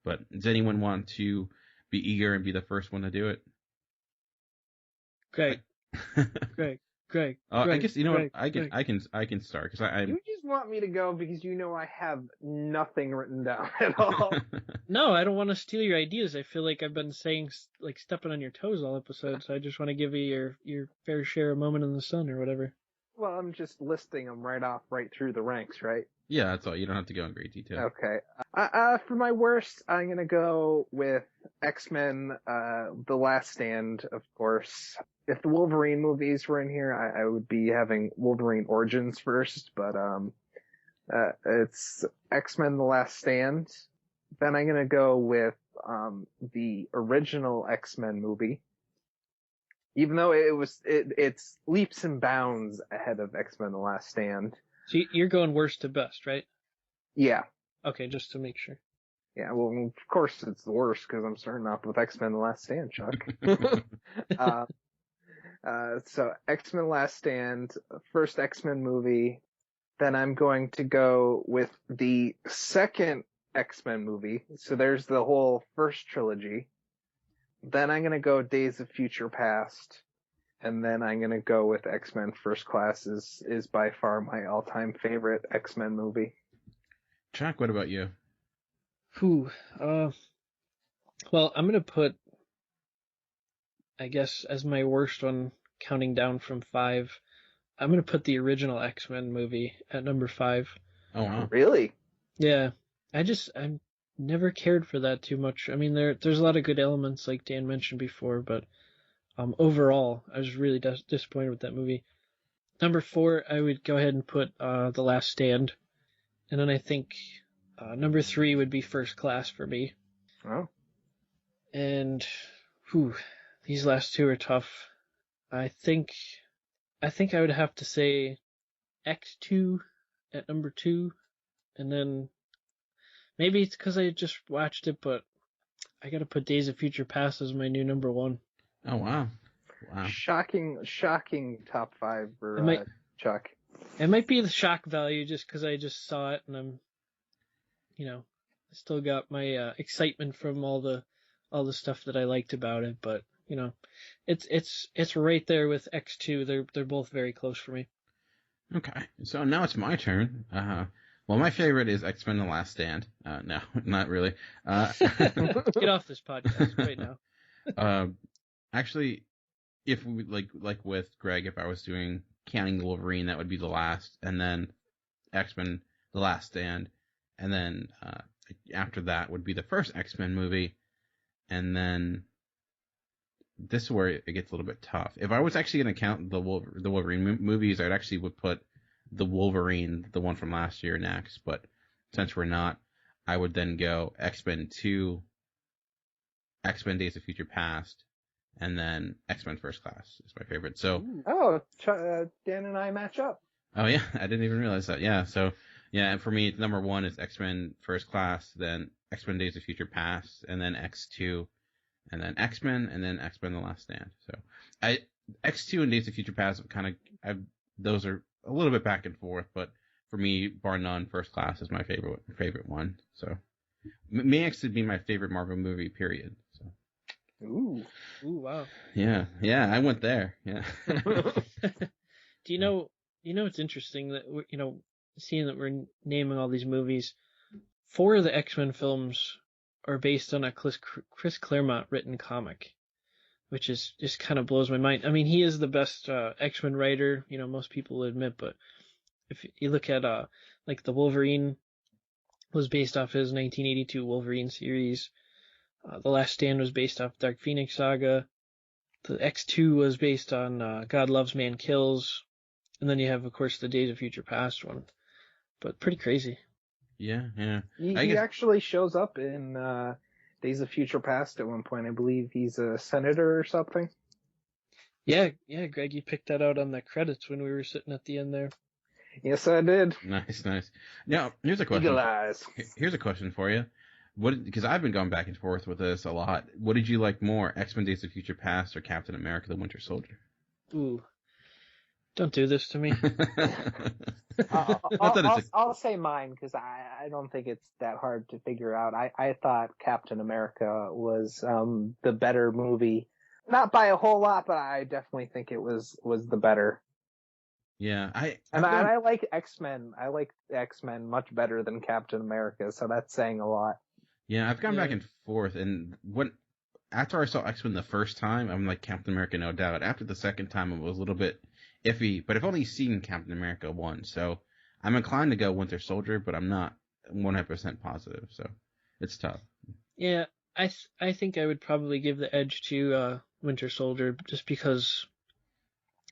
but does anyone want to be eager and be the first one to do it? Greg. I guess, what? I can start because I'm. You just want me to go because I have nothing written down at all. No, I don't want to steal your ideas. I feel like I've been saying, stepping on your toes all episode, so I just want to give you your fair share of moment in the sun or whatever. Well, I'm just listing them right through the ranks, right? Yeah, that's all. You don't have to go in great detail. Okay. For my worst, I'm going to go with X-Men, The Last Stand, of course. If the Wolverine movies were in here, I would be having Wolverine Origins first, but it's X-Men The Last Stand. Then I'm going to go with the original X-Men movie. Even though it's leaps and bounds ahead of X-Men The Last Stand. So you're going worst to best, right? Yeah. Okay, just to make sure. Yeah, well, of course it's the worst because I'm starting off with X-Men The Last Stand, Chuck. So X-Men Last Stand, first X-Men movie. Then I'm going to go with the second X-Men movie. So there's the whole first trilogy. Then I'm going to go Days of Future Past. And then I'm going to go with X-Men First Class is by far my all-time favorite X-Men movie. Chuck, what about you? Well, I'm going to put, I guess, as my worst one, counting down from 5, I'm going to put the original X-Men movie at number 5. Oh, wow. Really? Yeah. I never cared for that too much. I mean, there's a lot of good elements, like Dan mentioned before, but overall, I was really disappointed with that movie. Number 4, I would go ahead and put The Last Stand. And then I think number 3 would be First Class for me. Oh. And, these last 2 are tough. I think I would have to say X2 at number 2. And then maybe it's because I just watched it, but I got to put Days of Future Past as my new number 1. Oh, wow. Shocking top 5 for Chuck. It might be the shock value just because I just saw it and I'm, I still got my excitement from all the stuff that I liked about it, but it's right there with X2. They're both very close for me. Okay, so now it's my turn. Well, my favorite is X-Men: The Last Stand. No, not really. Get off this podcast right now. Actually, if we like with Greg, if I was counting the Wolverine, that would be the last, and then X-Men: The Last Stand, and then after that would be the first X-Men movie, and then this is where it gets a little bit tough. If I was actually going to count the Wolverine movies, I'd actually would put the Wolverine, the one from last year, next. But since we're not, I would then go X-Men 2, X-Men Days of Future Past, and then X-Men First Class is my favorite. So Dan and I match up. Oh yeah, I didn't even realize that. Yeah, so yeah, and for me, number 1 is X-Men First Class, then X-Men Days of Future Past, and then X2. And then X-Men, and then X-Men: The Last Stand. So, X2 and Days of Future Past those are a little bit back and forth, but for me, bar none, First Class is my favorite one. So, may actually be my favorite Marvel movie, period. So. Ooh, wow. Yeah, I went there. Yeah. Do you know it's interesting that seeing that we're naming all these movies, 4 of the X-Men films are based on a Chris Claremont written comic, which is just kind of blows my mind. I mean, he is the best X-Men writer, most people will admit, but if you look at like the Wolverine was based off his 1982 Wolverine series. The Last Stand was based off Dark Phoenix Saga. The X2 was based on God Loves, Man Kills. And then you have, of course, the Days of Future Past one. But pretty crazy. Yeah. He actually shows up in Days of Future Past at one point. I believe he's a senator or something. Yeah, Greg, you picked that out on the credits when we were sitting at the end there. Yes, I did. Nice. Now, here's a question. Eagle eyes. Here's a question for you. Because I've been going back and forth with this a lot. What did you like more, X-Men Days of Future Past or Captain America: The Winter Soldier? Ooh. Don't do this to me. I'll say mine because I don't think it's that hard to figure out. I thought Captain America was the better movie, not by a whole lot, but I definitely think it was the better. Yeah, I like X-Men. I like X-Men much better than Captain America, so that's saying a lot. Yeah, I've gone back and forth, and after I saw X-Men the first time, I'm like Captain America, no doubt. After the second time, it was a little bit iffy, but I've only seen Captain America once, so I'm inclined to go Winter Soldier, but I'm not 100% positive, so it's tough. Yeah, I think I would probably give the edge to Winter Soldier just because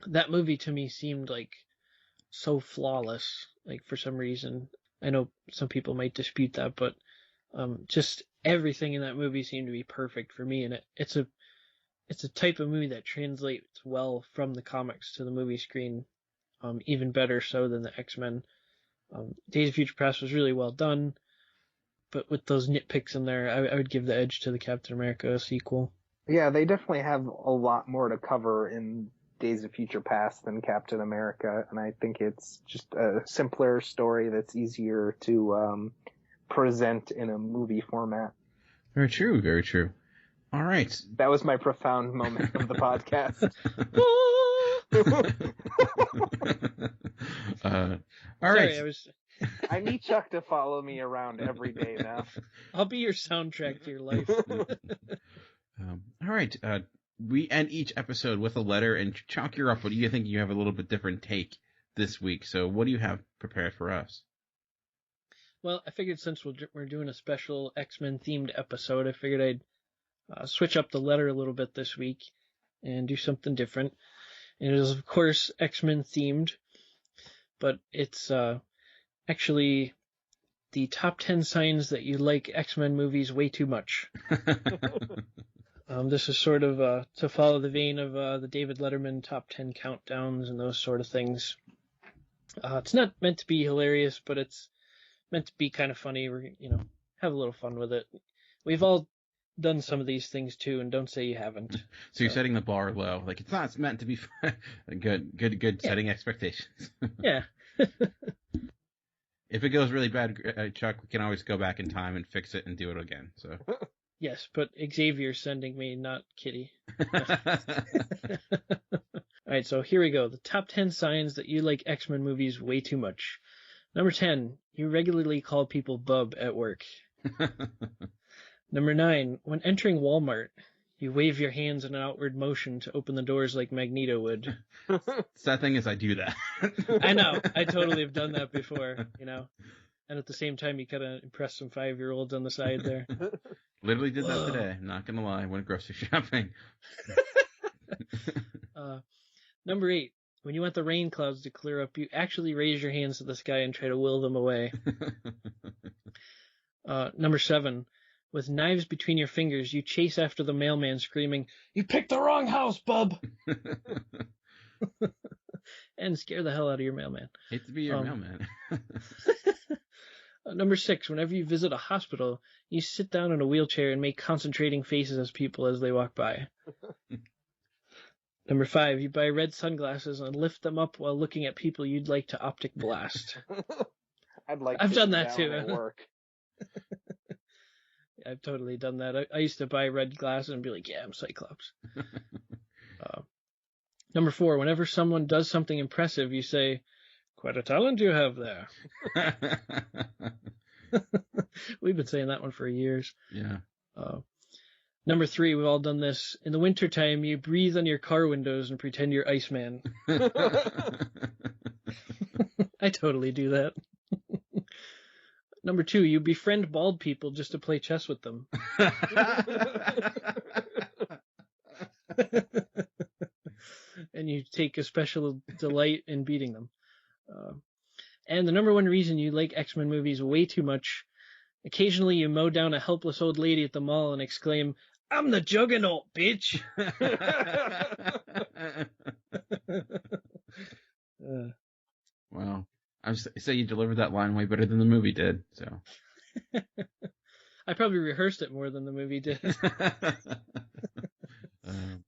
that movie to me seemed like so flawless, like for some reason. I know some people might dispute that, but just everything in that movie seemed to be perfect for me, and it's a type of movie that translates well from the comics to the movie screen, even better so than the X-Men. Days of Future Past was really well done, but with those nitpicks in there, I would give the edge to the Captain America sequel. Yeah, they definitely have a lot more to cover in Days of Future Past than Captain America, and I think it's just a simpler story that's easier to present in a movie format. Very true, very true. All right. That was my profound moment of the podcast. All right. Sorry, I need Chuck to follow me around every day now. I'll be your soundtrack to your life. All right. We end each episode with a letter, and Chuck, you're up. What do you think? You have a little bit different take this week, so what do you have prepared for us? Well, I figured since we're doing a special X-Men themed episode, I figured I'd switch up the letter a little bit this week and do something different. And it is, of course, X-Men themed, but it's actually the top 10 signs that you like X-Men movies way too much. This is sort of to follow the vein of the David Letterman top 10 countdowns and those sort of things. It's not meant to be hilarious, but it's meant to be kind of funny. We're, have a little fun with it. We've all done some of these things too, and don't say you haven't. So you're setting the bar low. Like, it's meant to be fun. Good setting expectations. Yeah. If it goes really bad, Chuck, we can always go back in time and fix it and do it again. So. Yes, but Xavier's sending me, not Kitty. All right, so here we go. The top 10 signs that you like X-Men movies way too much. Number 10, you regularly call people bub at work. Number 9, when entering Walmart, you wave your hands in an outward motion to open the doors like Magneto would. Sad thing is I do that. I know. I totally have done that before, And at the same time, you kind of impress some 5-year-olds on the side there. Literally did that today. I'm not going to lie. Went grocery shopping. Number 8, when you want the rain clouds to clear up, you actually raise your hands to the sky and try to will them away. Number 7, with knives between your fingers, you chase after the mailman screaming, "You picked the wrong house, bub!" And scare the hell out of your mailman. Hate to be your mailman. Number 6, whenever you visit a hospital, you sit down in a wheelchair and make concentrating faces at people as they walk by. Number 5, you buy red sunglasses and lift them up while looking at people you'd like to optic blast. I've done that too. At work. I've totally done that. I used to buy red glasses and be like, yeah, I'm Cyclops. Number 4, whenever someone does something impressive, you say, "Quite a talent you have there." We've been saying that one for years. Yeah. Number 3, we've all done this. In the wintertime, you breathe on your car windows and pretend you're Iceman. I totally do that. Number 2, you befriend bald people just to play chess with them. And you take a special delight in beating them. And the number 1 reason you like X-Men movies way too much, occasionally you mow down a helpless old lady at the mall and exclaim, "I'm the Juggernaut, bitch!" Wow. I say you delivered that line way better than the movie did. So I probably rehearsed it more than the movie did.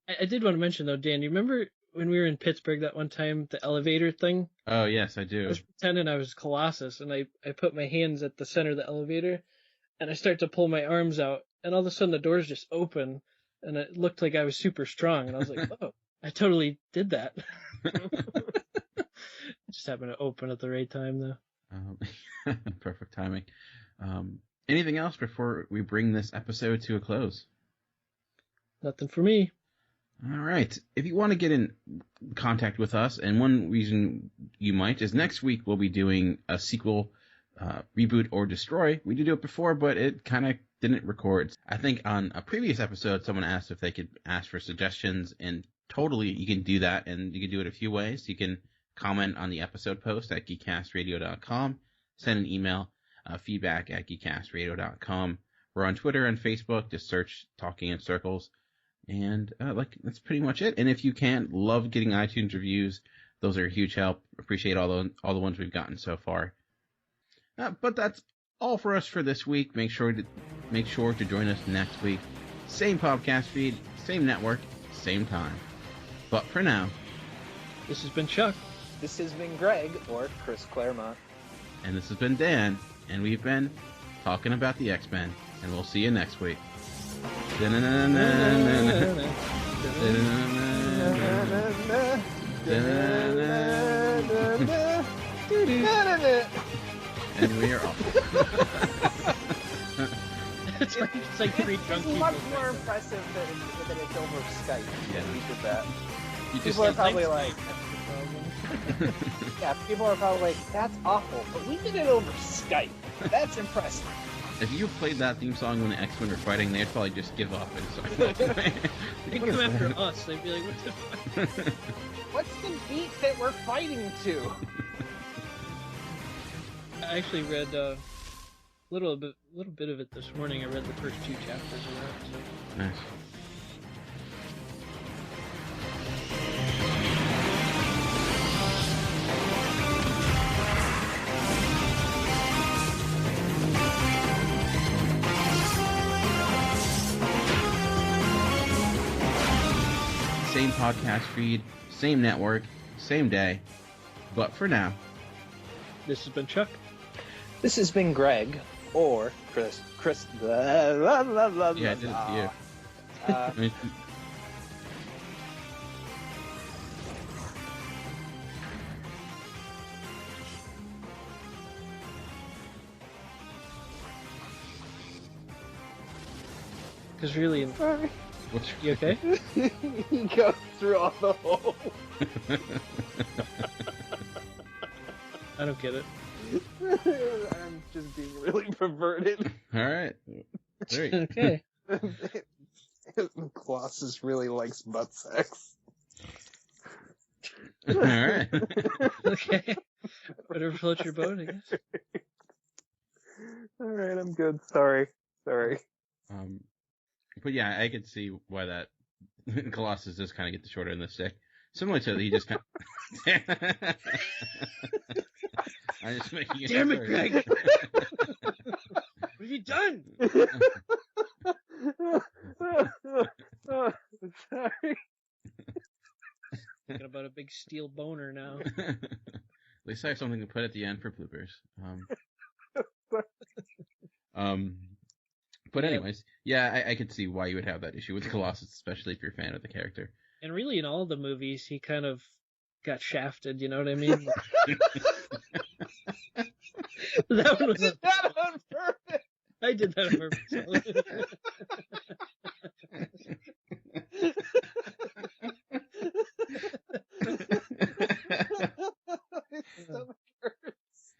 I did want to mention, though, Dan, you remember when we were in Pittsburgh that one time, the elevator thing. Oh, yes, I do. I was pretending I was Colossus, and I put my hands at the center of the elevator, and I start to pull my arms out, and all of a sudden the doors just open, and it looked like I was super strong, and I was like, oh, I totally did that. It just happened to open at the right time, though. Perfect timing. Anything else before we bring this episode to a close? Nothing for me. All right. If you want to get in contact with us, and one reason you might is next week we'll be doing a sequel, Reboot or Destroy. We did do it before, but it kind of didn't record. I think on a previous episode, someone asked if they could ask for suggestions, and totally you can do that, and you can do it a few ways. You can comment on the episode post at geekcastradio.com, send an email, feedback at geekcastradio.com. We're on Twitter and Facebook. Just search Talking in Circles. And that's pretty much it. And if you can, love getting iTunes reviews. Those are a huge help. Appreciate all the ones we've gotten so far. But that's all for us for this week. Make sure to join us next week. Same podcast feed, same network, same time. But for now, this has been Chuck. This has been Greg, or Chris Claremont. And this has been Dan. And we've been talking about the X-Men. And we'll see you next week. And we are off. It's like three drunk people. It's much more impressive that it's over Skype. Yeah, we did that. People are probably like, yeah, people are probably like, that's awful, but we did it over Skype. That's impressive. If you played that theme song when the X-Men were fighting, they'd probably just give up and start. They'd come after us. They'd be like, "What the fuck? What's the beat that we're fighting to?" I actually read a little bit of it this morning. I read the first 2 chapters of that. So. Nice. Same podcast feed, same network, same day. But for now, this has been Chuck. This has been Greg, or Chris. Yeah, it is you. Because really, you okay? He goes through all the holes. I don't get it. I'm just being really perverted. All right. Okay. Colossus really likes butt sex. All right. Okay. Better float your boat, I guess. All right, I'm good. Sorry. But yeah, I could see why that Colossus does kind of get the short end of the stick. Similar to he just kind of... I'm just making it Damn it, worse. Greg! What have you done? Sorry. Thinking about a big steel boner now. At least I have something to put at the end for bloopers. But anyways, yeah, I could see why you would have that issue with Colossus, especially if you're a fan of the character. And really, in all the movies, he kind of got shafted, you know what I mean? That one was did that on purpose. I did that on purpose. My stomach hurts.